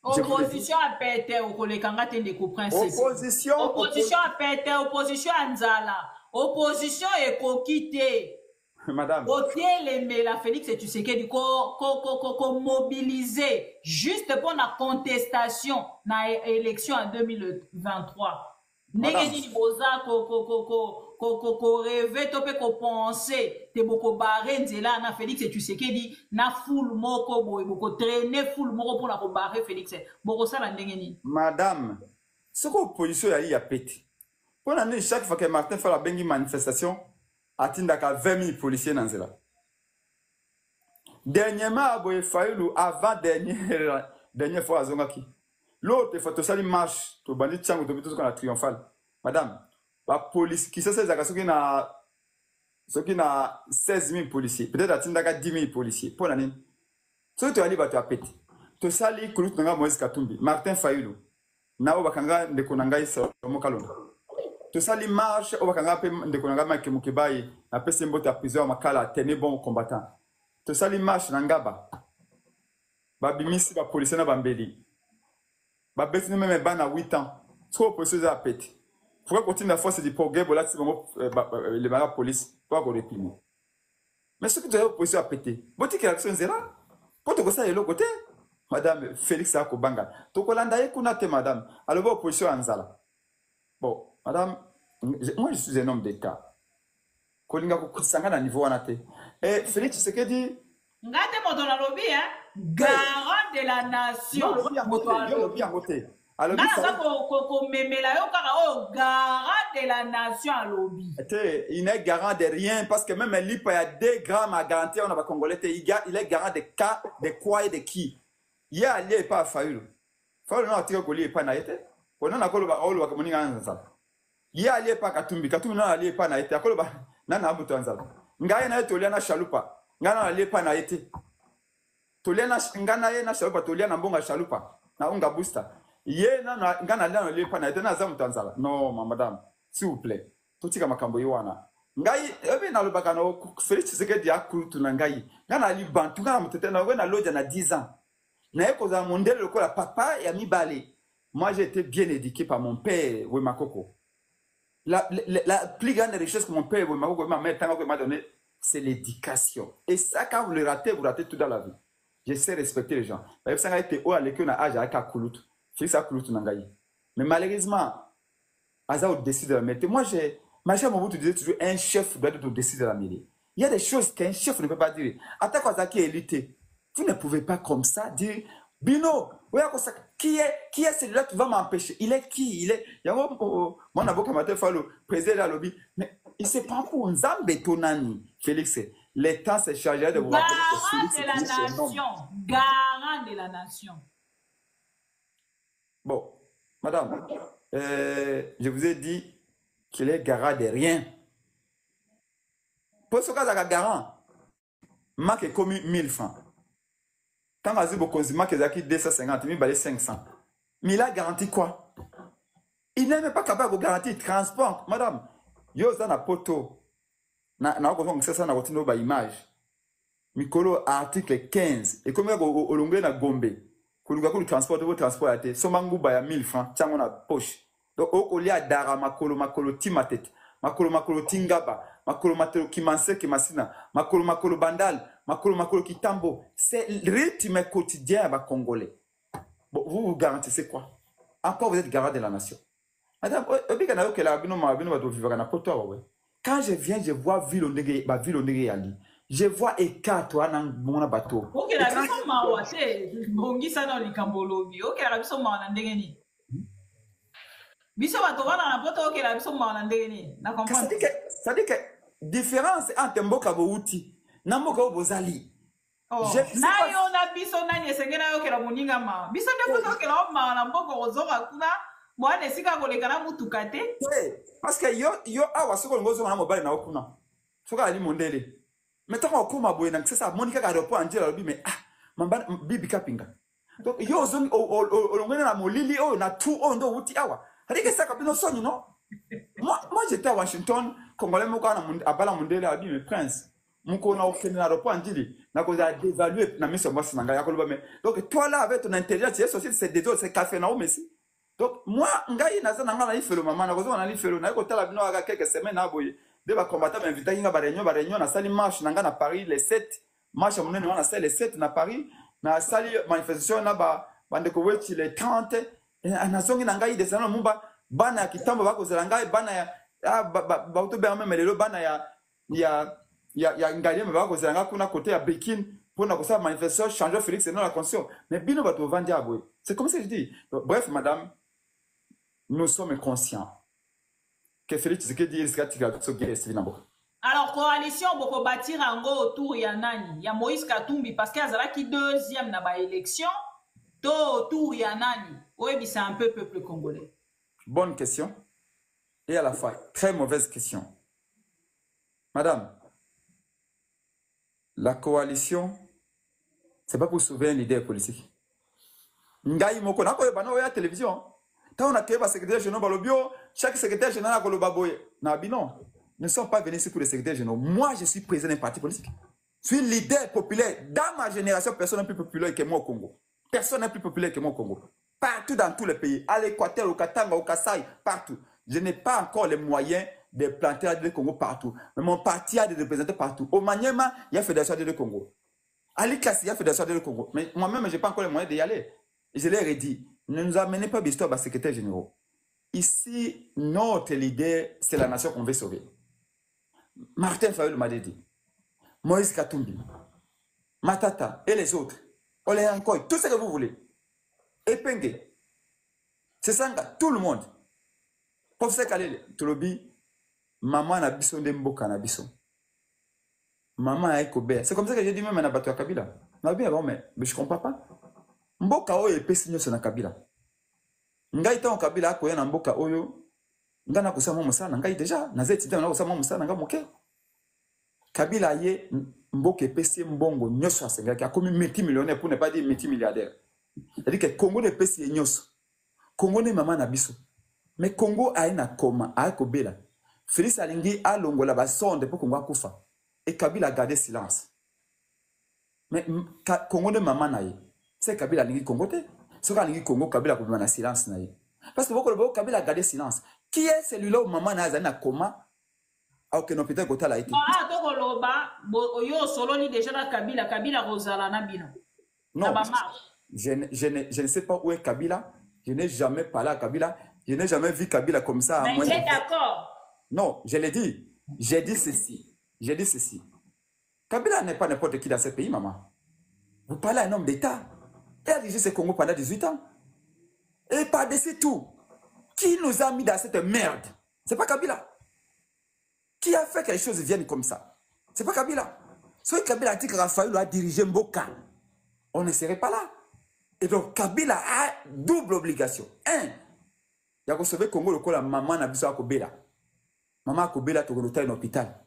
Opposition à péter au collègue de principe. Opposition à péter, opposition à Nzala. Opposition est coquité. Madame. Mais la Félix et tu sais que du coup, mobiliser juste pour la contestation dans l'élection en 2023. Négédi boza ko rêver topé ko penser te boko barrer nzela na Félix et tu sais que dit na full moko boy boko traîner full moko pour la ko barrer Félix boko ça la ndengeni. Madame, ce que opposition y a pété. Pour l'année chaque fois que Martin fait la bengi manifestation, atindaka 20 000 policiers dans zela. Dernièrement boy Fayoulou avant dernière fois à Zongaki. L'autre fois, tu sali marche, tu bandit tchango, tu tout qu'on a triomphal. Madame, la police, qui sait ceux qui n'a 16 000 policiers, peut-être à 10 000 policiers, pour l'année. Ce que tu as dit, tu as pété. Tu sali, Koulout Nanga Moïse Katumbi, Martin Fayoulou, Nao Bakanga de Konangaï Mokalon. Tu sali marche, Obakanga de Konanga Makemukebaï, la Pessembo ta prison, Makala, tenez bon combattant. Tu sali marche, Nangaba. Babimisi, la police, na Bambeli. Bah, bêtise même ban à 8 ans. Trop possible à péter. Pourquoi continuer à force du progrès pour les marins police pour qu'on réprime. Mais ce que tu as opposé à péter, vous dites que l'action est là. Pour te ça de l'autre côté, madame Félix Akobanga. Tu Kolanda Kunate, madame. Alors, opposition à Nzala. Bon, madame, moi je suis un homme d'État. Kolinga Kusanga à niveau anate. Et Félix, c'est que dit. Ngate moto na lobby hein, garant de la nation. Alors ça ko memela yo kaka garant de la nation à lobby. Il n'est garant de rien parce que même l'IPA il y a 2 grammes à garantir on a congolais il est garant de cas de quoi et de qui. Il y a lié pas Fayoulou. Fayoulou non atiko ko lié pas na été. On a ko ba olo ka moninga nzala. Il y a lié pas Katumbi non lié pas na été ko ba na abuto nzala. Ngaye na to liana chalupa. Ngana lepa na été. Toliana ngana ye na shalupa toliana mbonga shalupa na unga booster. Ye na ngana lana lepa na été na zamu tanzala. Non madame, s'il vous plaît. Totika makambo yiwana. Ngai ebe na lobaka no Félix Tshisekedi akulu na ngai. Ngana li bantu ngana mutete na we na loja na 10 ans. Na eko za mondele lokola papa ya mibale. Moi j'ai été bien éduqué par mon père Wemakoko. La plus grande richesse que mon père Wemakoko m'a donné c'est l'éducation. Et ça, quand vous le ratez, vous ratez tout dans la vie. Je sais respecter les gens. Ça a été haut à l'école, à l'âge, à Koulout. Félix Koulout Nangaï. Mais malheureusement, Aza décide de la mêlée. Moi, Macha Mobutu disait toujours un chef doit décider de la mêlée. Il y a des choses qu'un chef ne peut pas dire. Attaque Azaki est élité. Vous ne pouvez pas comme ça dire Bino, qui est celui-là qui va m'empêcher? Il est qui? Il est. Mon avocat m'a fait le président de la lobby. Mais il se prend pour un Zambétonani. Félix, le temps s'est chargé de vous rappeler que Garant de la nation. Garant de la nation. Bon, madame, je vous ai dit qu'il est garant de rien. Pour ce cas, garant, Marc est commis 1000 francs. Quand Azib au consumat qui est 250 000, il a 500. Mais il a garanti quoi? Il n'est même pas capable de garantir le transport. Madame, yo zana poto. Na ko ça ça na rotino ba image. Mikolo article 15. Et comme au longé na Gombe. Kuluga ko transport de transport ate. Somangu ba ya 1000 francs tiango na poche. Donc au lieu dara makolo timatet. Makolo tingaba. Makolo kimanse kimasina. Makolo bandal. Makolo kitambo. C'est le rythme quotidien à Congolais. Bon, vous garantissez quoi? Encore vous êtes garant de la nation. Madame, quand je viens, je vois ville ali. Je vois écart toi dans mon bateau. OK, la biso mawate, bongi sana likambolobi. OK, la biso mawana ndengeni. Biso bato wana na poto OK, la biso mawana ndengeni. Na comprendre. Ça dit que différence entre mboka bouti, na mboka bozali. Oh, na yo na biso na nyesengena yo kela moninga ma. Biso de poto kela ma na mboko ozoka kuna. Moi, ne sika kolekana mutuka te. Parce que yo awa soko ngozo na mobile na okuna. Soka ali mondele. Mais tant qu'on ma boye na ça Monica ka repos Angela lobi mais mamba bibi kapinga donc yo zone olongena na molili o na tout on do wuti awa rike saka bino sonyi non moi j'étais à Washington congolais moko na abala mondele abi me prince moko na okene na aéroport ndili na ko za dévaluer na mission boss nanga ya koloba mais donc toi là avec ton intelligence c'est des autres c'est café na o messi donc moi ngai naza nanga na ifelo mama na ko na ifelo na ko tala bino aka quelques semaines aboye de ba combattant m'inviter kinga ba réunion na sali marche nanga na Paris les 7 marche monene wana sali les 7 na Paris na sali manifestation na ba bandeko wechi les 30 na songi nanga ide sana mumba bana ya kitambo bako zelanga bana ya ba utobe même lelo bana ya ngalie bako zelanga kuna côté ya Bekin pour na kosa manifestation changer Félix non la conscience mais bino bato vandi aboye c'est comme ça que je dis bref madame nous sommes conscients que Félix ce que dit alors coalition boko bâtir ango autour ya nani ya Moïse Katumbi parce qu'il y a qui deuxième na ba élection to autour ya nani oui c'est un peu peuple congolais. Bonne question et à la fois très mauvaise question. Madame, la coalition c'est pas pour sauver un leader politique. Ngai moko na ko bana ya télévision. Tant on a créé le secrétaire général Balobio, chaque secrétaire général a Kolobaboye. Non, ne sont pas venus ici pour les secrétaires généraux. Moi, je suis président d'un parti politique. Je suis leader populaire. Dans ma génération, personne n'est plus populaire que moi au Congo. Personne n'est plus populaire que moi au Congo. Partout dans tous les pays. À l'Équateur, au Katanga, au Kasaï, partout. Je n'ai pas encore les moyens de planter à Congo partout. Mais mon parti a des représentants partout. Au Maniema, il y a Fédération de Congo. À l'Ikassi, il y a Fédération de Congo. Mais moi-même, je n'ai pas encore les moyens d'y aller. Et je leur ai dit, ne nous amenez pas d'histoire à secrétaire général. Ici, notre leader, c'est la nation qu'on veut sauver. Martin Fayulu m'a dit, Moïse Katumbi, Matata et les autres, Olé Ankoy, tout ce que vous voulez. Epenge, c'est ça, tout le monde. Professeur Kalele, Tolobi, maman n'a bison d'emboka n'a bison. Maman a écobé. C'est comme ça que j'ai dit même à Nabato Kabila. Mais je comprends pas. Mboka oyo epesi nyoso na Kabila. Ngai ta Kabila akoya na mboka oyo ngana kusama musana ngai déjà nazeti tena na kusama musana nga moke. Kabila ye mboka epesi mbongo nyoso asengaki akomi multimillionnaire pour ne pas dire multimilliardaire. C'est-à-dire que Congo ne pesi nyoso. Congo ne mama na biso. Mais Congo a na koma a kobela. Félix Alingi a longola ba sonde pour Congo akufa. Et Kabila a gardé silence. Mais Congo ne mama na ye. C'est Kabila Lingi Congo. Ce Lingi Congo, Kabila a na silence. Parce que beaucoup Kabila a gardé silence. Qui est celui-là où maman n'a pas coma? Alors que non, peut-être que tu as été. Ah, yo solo ni déjà la Kabila, Kabila Rosala Nabino. Non, je ne sais pas où est Kabila. Je n'ai jamais parlé à Kabila. Je n'ai jamais vu Kabila comme ça. Mais tu es d'accord? Non, je l'ai dit. J'ai dit ceci. J'ai dit ceci. Kabila n'est pas n'importe qui dans ce pays, maman. Vous parlez à un homme d'État. Il a dirigé ce Congo pendant 18 ans. Et par-dessus tout, qui nous a mis dans cette merde? C'est pas Kabila. Qui a fait que les choses viennent comme ça? C'est pas Kabila. Si Kabila a dit que Raphaël a dirigé Mboka, on ne serait pas là. Et donc Kabila a double obligation. Un, il y a que sauver Congo le la maman n'a besoin de Kobela. Maman Kobela te reloter un hôpital.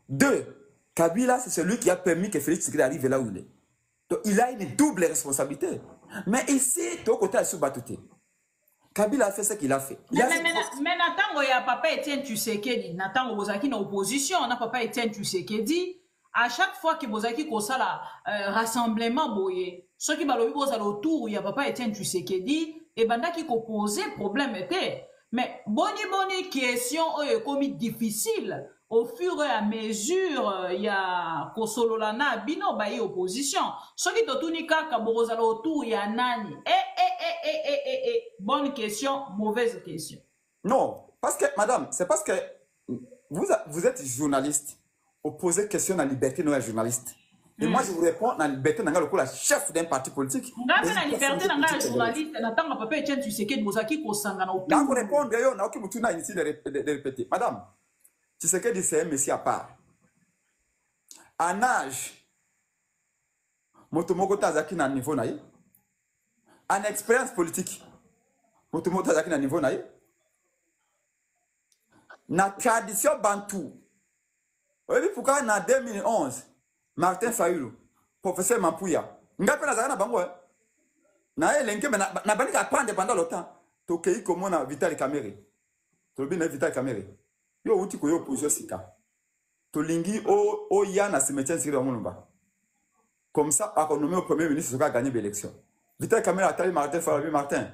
Deux, Kabila c'est celui qui a permis que Félix Tshisekedi arrive là où il est. Donc, il a une double responsabilité. Mais ici, tu as côté sous Batouté. Kabila a fait ce qu'il a fait. Mais Nathan, il y a papa Etienne Tshisekedi. Nathan, Bozaki dans l'opposition, on a papa Etienne Tshisekedi. À chaque fois que Bozaki kosa la rassemblement boye, ceux qui balobi boza autour, il y a papa Etienne Tshisekedi et banda qui ko poser problème était. Mais boni question comme difficile. Au fur et à mesure, il y a Kosololana, Bino, Baye, opposition. Ce qui est tout nika, Kaborozala autour, il y a Nani. Bonne question, mauvaise question. Non, parce que, madame, c'est parce que vous êtes journaliste. Opposez question à la liberté, non, journaliste. Et moi, je vous réponds à la liberté, dans le chef d'un parti politique. La liberté, dans le journaliste, n'attends pas, Etienne, tu sais que Bozaki, Kosanga, là, vous répondez, on n'a aucun mouton ici de répéter. Madame, tu sais que c'est un monsieur à part. En âge, Motomoko Tazaki na niveau naïe. En expérience politique, Motomoko Tazaki na niveau naïe. Na tradition bantou. Vous voyez pourquoi en 2011, Martin Fayulu, professeur Mampouya, Ngape na zana bango na elenke mais na bani ka prendre pendant le temps to kei comme na Vital Kamerhe to bi na Vital Kamerhe yo uti ko yo position sika to lingi o ya na cimetière sika Mulumba comme ça a nommé au premier ministre qui a gagné l'élection Vital Kamerhe a tali Martin Falabi Martin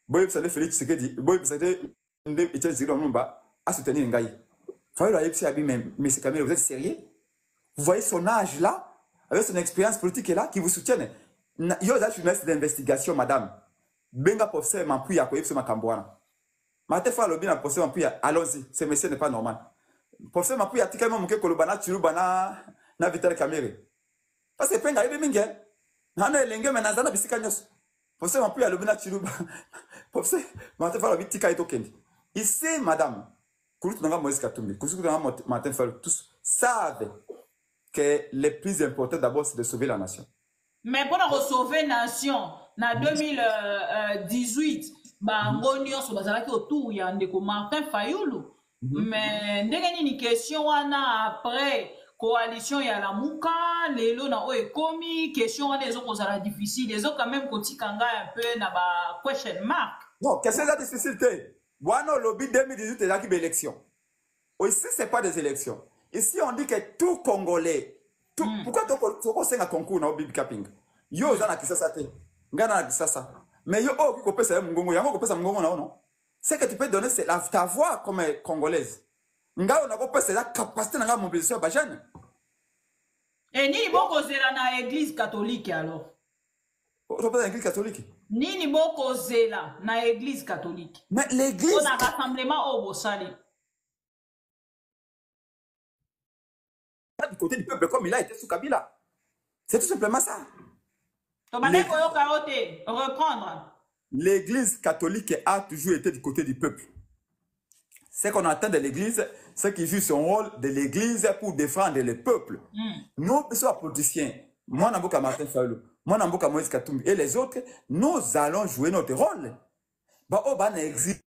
boy ça Félix Tshisekedi boy ça ndé Etienne Tshisekedi Mulumba a soutenir Ngai Fayulu a yepsi abi mais c'est Kamerhe vous êtes sérieux vous voyez son âge là avec son expérience politique là qui vous soutiennent. Yo za journaliste d'investigation madame. Benga professeur Mampuy a koyepse makambwana. Martin Falabi na professeur Mampuy allons-y, ce monsieur n'est pas normal. Professeur Mampuy a tika mo muke kolobana tshilubana na Vital Kamerhe. Parce que penga yebe mingi. Na elenge mena zana bisika nyos. Professeur Mampuy a lobina tshilubana. Professeur Martin Falabi tika itokendi. Ici madame, Kouloutou Nanga Moïse Katumbi, Kouloutou Nanga Martin Falabi tous savent que le plus important d'abord c'est de sauver la nation. Mais pour sauver la nation, en 2018, Ngoni on se basera autour ya ndeko Martin Fayulu. Mais ndenge ni question wana après coalition ya la Muka, lelo na o ekomi question wana les autres ça difficile, les autres quand même kotikanga un peu na ba question mark. Non, qu'est-ce que c'est la difficulté? Wana lobby 2018 là qui est élection. Ici c'est pas des élections. Ici, on dit que tout Congolais, tout, pourquoi tu as un concours dans le Bibi Capping? Yo, j'en ai dit ça, Ngana dit ça. Mais yo, oh, tu peux faire Mgongo, Yango, tu peux faire Mgongo, non? Ce que tu peux donner, c'est ta voix comme Congolaise. Nga, on a compris, la capacité de mobilisation, bah, jeune. Et ni bon causer dans l'église catholique alors? Tu peux l'église catholique? Ni bon causer là, dans l'église catholique. Mais l'église. On a rassemblement au Bossali. Du côté du peuple comme il a été sous Kabila. C'est tout simplement ça. Reprendre. L'église catholique a toujours été du côté du peuple. Ce qu'on attend de l'église, c'est qu'il joue son rôle de l'église pour défendre le peuple. Nous, nous sommes politiciens. Moi, Namboka Martin Fayulu, moi, Namboka Moïse Katumbi et les autres, nous allons jouer notre rôle. Bah, oh, bah, n'existe.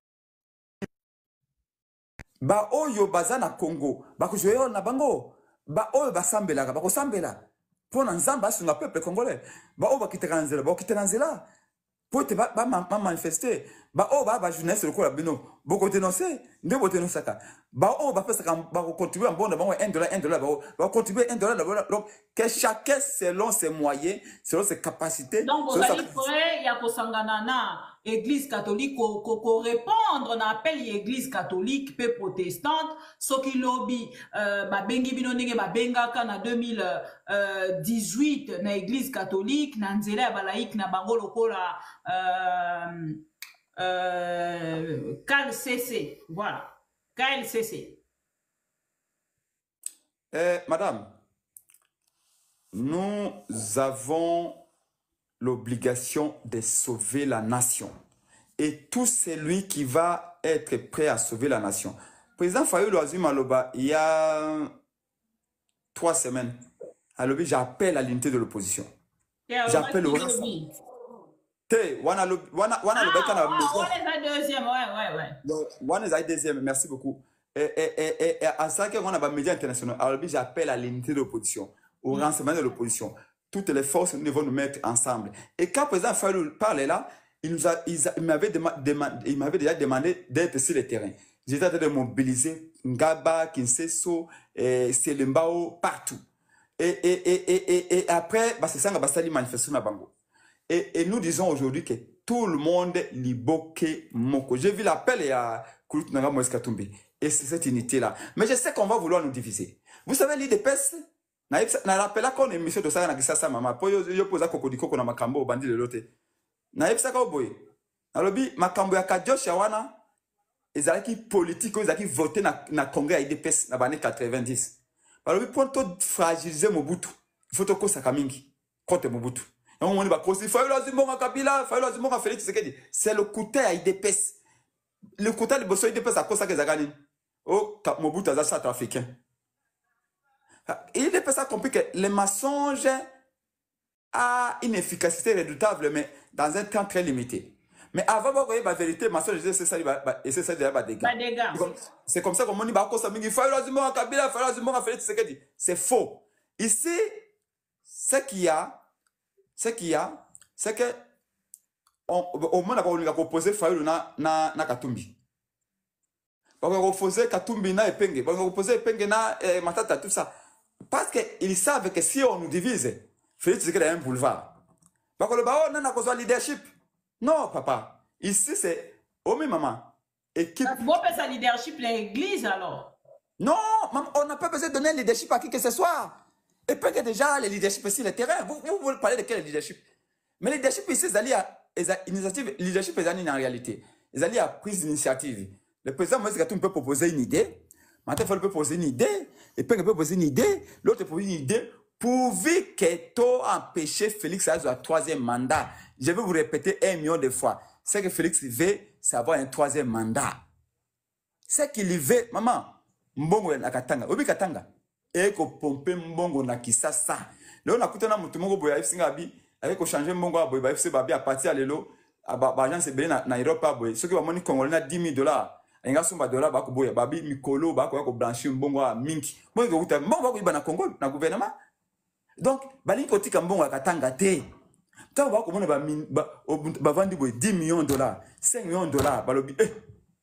Bah, oh, yo, bazana Congo. Bah, que jouer na bango. Ba o ba sambela ba ko sambela pour nzamba sur le peuple congolais ba o ba kiteranzela pour te ba manifester ba o ba jeunesse le ko la bino boko dénoncer ndebo dénoncaka ba o ba pesa ba contribuer en bon ba $1 ba contribuer $1 donc que chacun selon ses moyens selon ses capacités donc vous allez faire ya ko sangana na église catholique ko répondre na appel l'église catholique pe protestante ce qui lobby ba bengi bino ndenge ba bengaka na 2018 na église catholique na nzela ya balaïque na bango lokola KLCC, voilà. KLCC. Madame, nous avons l'obligation de sauver la nation. Et tout celui qui va être prêt à sauver la nation. Président Fayulu Azim Aloba, il y a 3 semaines, à l'objet, j'appelle à l'unité de l'opposition. J'appelle au reste. Wana le deuxième, ouais. Deuxième, merci beaucoup. Et à ça qu'on a des médias internationaux, alors j'appelle à l'unité de l'opposition, au renseignement de l'opposition. Toutes les forces, nous devons nous mettre ensemble. Et quand le président Fayulu parlait là, il m'avait déjà demandé d'être sur le terrain. J'étais en train de mobiliser Ngaba, Kinseso, Selembao, partout. Et après, c'est ça que j'ai manifesté dans Bango. Et nous disons aujourd'hui que tout le monde liboke moko. J'ai vu l'appel à Kouloutou Nanga Moïse Katumbi. Et c'est cette unité-là. Mais je sais qu'on va vouloir nous diviser. Vous savez, l'IDPS, na rappela qu'on est monsieur de ça, na kisasa mama. Po yo posa kokodiko kona makambo au bandi de l'autre. Na yepsa ka oboy. Alobi, makambo ya kadjosh ya wana, ezalaki politique, ezalaki voté na congrès à IDPS na bane 90. Alobi, pour tout fragiliser Mobutu, il faut que ça kamingi. Contre Mobutu. C'est le côté à IDPS. Le côté de Bosso IDPS à cause de Zagani. Oh, Mobutu a ça africain. IDPS a compris que les mensonges a une efficacité redoutable, mais dans un temps très limité. Mais avant de voir la vérité, mensonge, c'est ça, et c'est ça, des dégâts. C'est comme ça qu'on dit, c'est faux. Ici, ce qu'il y a, c'est que au moins on a proposé Fayulu na Katumbi. On a proposé Katumbi na Epenge, on a proposé Epenge na Matata, tout ça. Parce qu'ils savent que si on nous divise, Félix Tshisekedi a un boulevard. Parce que le baron n'a pas besoin de leadership. Non, papa. Ici, c'est Omi Maman. Équipe. Vous avez sa leadership l'église alors? Non, on n'a pas besoin de donner un leadership à qui que ce soit. Et peut-être déjà, le leadership ici, le terrain. Vous voulez parler de quel leadership? Mais le leadership ici, ils allaient à initiative. Le leadership, ils allaient en réalité. Ils allaient à prise d'initiative. Le président Moïse Katumbi peut proposer une idée. Maintenant, il peut poser une idée. Et puis, il peut poser une idée. L'autre peut poser une idée. Pourvu que tu empêches Félix à un troisième mandat. Je vais vous répéter 1 million de fois. Ce que Félix veut, c'est avoir un troisième mandat. Ce qu'il veut, maman, mbongo na katanga. Obi katanga. Eko pompe mbongo na kisasa. Là, on a écouté un mouton boya ifsinga bi. Avec au changer mbongo à boya ifse babi à partir à l'élo. À gens c'est belé na Europe à boya. Ceux qui va monnaie congolais na $10,000. Enga sumba $, bako boya babi mikolo bako blanchir mbongo à minki. Moi que uta mbongo bako iba na Congo na gouvernement. Donc balingi kotika mbongo akatanga te. Tant bako mona ba vandi boya $10 millions, $5 millions balobi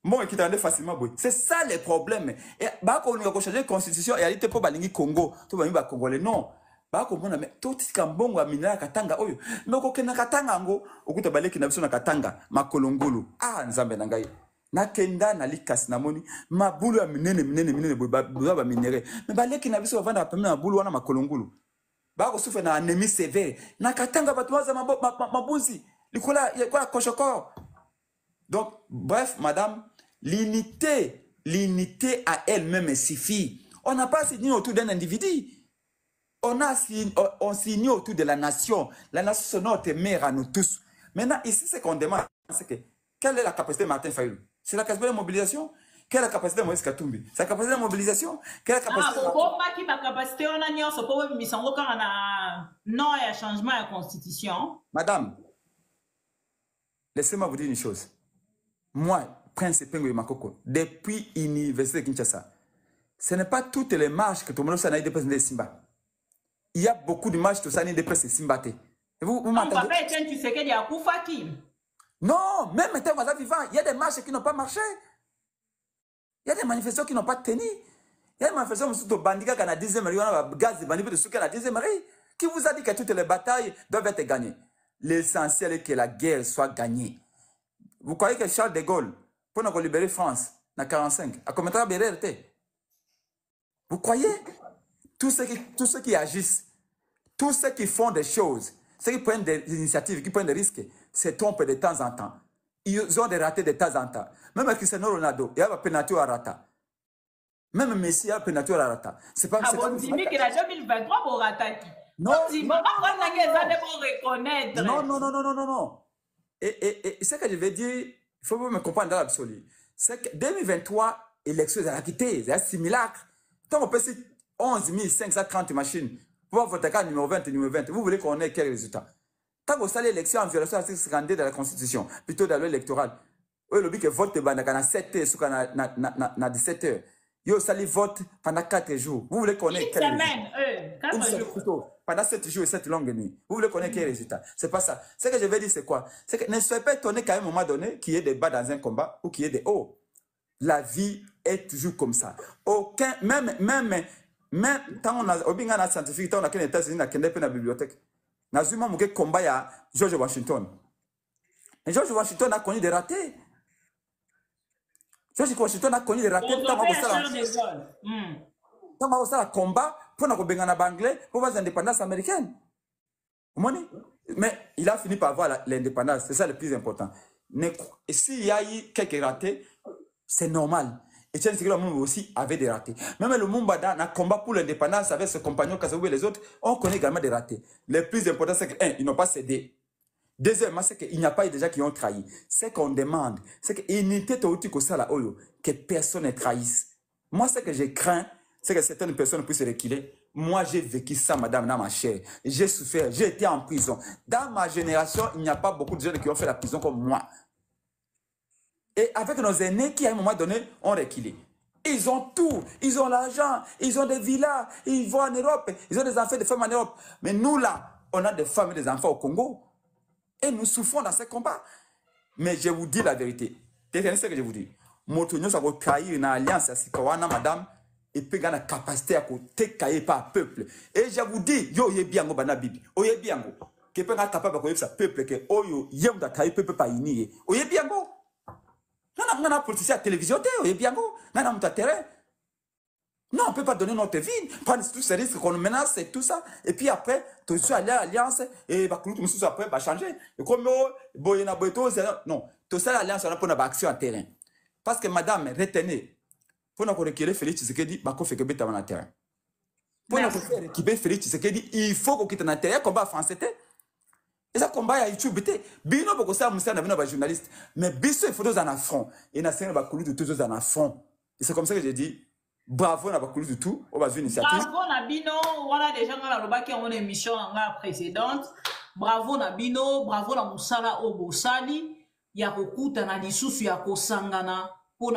mbongo kitande facilement boya. C'est ça le problème. Et bako on a changer la constitution etalité pour balingi Congo, to ba ba congolais non. Bako mona mais to tika mbongo amina katanga oyo. Ndoko kena katanga ngo okuta baleki na biso na katanga makolongolo. Ah nzambe na ngai. Na kenda na likas na moni mabulu ya minene boya ba minere. Mais baleki na biso vanda pemna mabulu wana makolongolo. Bako souffre na anémie sévère. Na katanga batu waza mabuzi. Likola ya koshoko. Donc bref madame, l'unité à elle-même suffit. On n'a pas signé autour d'un individu. On signe autour de la nation. La nation c'est notre mère à nous tous. Maintenant ici ce qu'on demande c'est que quelle est la capacité de Martin Fayulu? C'est la capacité de mobilisation? Quelle est la capacité de Moïse Katumbi? C'est la capacité de mobilisation? Quelle est la capacité de la capacité on a nion so po misango quand on a non il y a changement à la constitution. Madame, laissez-moi vous dire une chose. Moi, Prince Pengo Makoko, depuis l'université de Kinshasa, ce n'est pas toutes les marches que tout le monde a dépassé de Simba. Il y a beaucoup de marches que ça n'a dépassé de Simba. Vous m'entendez? Tu sais qu'il y a Koufaki. Non, même étant vivant, il y a des marches qui n'ont pas marché. Il y a des manifestations qui n'ont pas tenu. Il y a des manifestations qui sont bandits qui ont la 10e rue, gaz de bandits de ceux qui ont la 10e rue. Qui vous a dit que toutes les batailles doivent être gagnées? L'essentiel est que la guerre soit gagnée. Vous croyez que Charles de Gaulle, pour nous libérer France, en 1945, a commettra BRT? Vous croyez? Tous ceux qui agissent, tous ceux qui font des choses, ceux qui prennent des initiatives, qui prennent des risques, se trompent de temps en temps. Ils ont des ratés de temps en temps. Même Cristiano Ronaldo, il y a un pénalty à rata. Même Messi, il y a un pénalty à rata. C'est pas ah bon, dis-moi qu'il a 2023 pour rataki. Non. Dis-moi, pour reconnaître. Non. Et ce que je vais dire, il faut me comprendre dans l'absolu. C'est que 2023, l'élection, elle a quitté, c'est un simulacre. Tant qu'on peut 11 530 machines pour voter carte numéro 20 et numéro 20, vous voulez qu'on ait quel résultat? Tant qu'on sait l'élection en violation à 52 de la Constitution, plutôt dans l'électoral, oui, le but que vote pendant 7 heures, na 17 heures. Yo, ça les vote pendant 4 jours. Vous voulez qu'on ait quel résultat? 4 jours. Plutôt, pendant 7 jours et 7 longues nuits. Vous voulez qu'on ait quel résultat? C'est pas ça. Ce que je vais dire, c'est quoi? C'est que ne soyez pas étonné qu'à un moment donné, qu'il y ait des bas dans un combat ou qu'il y ait des hauts. La vie est toujours comme ça. Aucun, même, tant on a, au binga scientifique, tant on a qu'un États-Unis, on a qu'un dans la bibliothèque. Nazuma Mouké combat à George Washington. Et George Washington a connu des ratés. George Washington a connu des ratés. Tant on a combat pour nous anglais pour avoir l'indépendance américaine. Mais il a fini par avoir l'indépendance. C'est ça le plus important. Et s'il y a eu quelques ratés, c'est normal. Et Etienne Tshisekedi aussi avait des ratés. Même le Mumbada a combat pour l'indépendance avec ses compagnons Kasaoui et les autres, on connaît également des ratés. Le plus important, c'est que, ils n'ont pas cédé. Deuxièmement, c'est qu'il n'y a pas eu des gens qui ont trahi. Ce qu'on demande, c'est que personne ne trahisse. Moi, ce que je crains, c'est que certaines personnes puissent reculer. Moi, j'ai vécu ça, madame, dans ma chair. J'ai souffert, j'ai été en prison. Dans ma génération, il n'y a pas beaucoup de gens qui ont fait la prison comme moi. Et avec nos aînés qui, à un moment donné, ont reculé. Ils ont tout. Ils ont l'argent. Ils ont des villas. Ils vont en Europe. Ils ont des enfants, des femmes en Europe. Mais nous, là, on a des femmes et des enfants au Congo. Et nous souffrons dans ces combats. Mais je vous dis la vérité. C'est ce que je vous dis. Motonio, ça va trahir une alliance à Sikawana, madame, et puis la capacité à côté cahier par peuple. Et je vous dis, yo, yé bien, bana bibi. Oye bien, que peut être capable de connaître ce peuple, que oyo, yé, da cahier peuple pas uni. Oye bien, on a politicien à la télévision, oye bien, on a un terrain. Non, on ne peut pas donner notre vie. Prendre tous ces risques qu'on menace et tout ça. Et puis après, tu es allé à l'alliance et tout après va changer. Et comme non, tout ça l'alliance on a pour une action en terrain. Parce que madame, retenez, pour nous recueillir Félix Tshisekedi, Bako fait que bêta dans le terrain. Pour nous récupérer Félix Tshisekedi, il faut qu'on quitte dans le terrain, combat français. Et ça combat à YouTube, bino beaucoup ça, monsieur, on a journaliste. Mais biso il faut deux en affront. Et na scène va couler de tous deux en affront. Et c'est comme ça que j'ai dit. Bravo, n'a pas couru du tout. On va faire une initiative. Bravo, Nabino. On a déjà dans une émission précédente. Bravo, Nabino. Bravo, la Moussala Obosali. Il y a beaucoup de sous, il y a beaucoup de sangana pour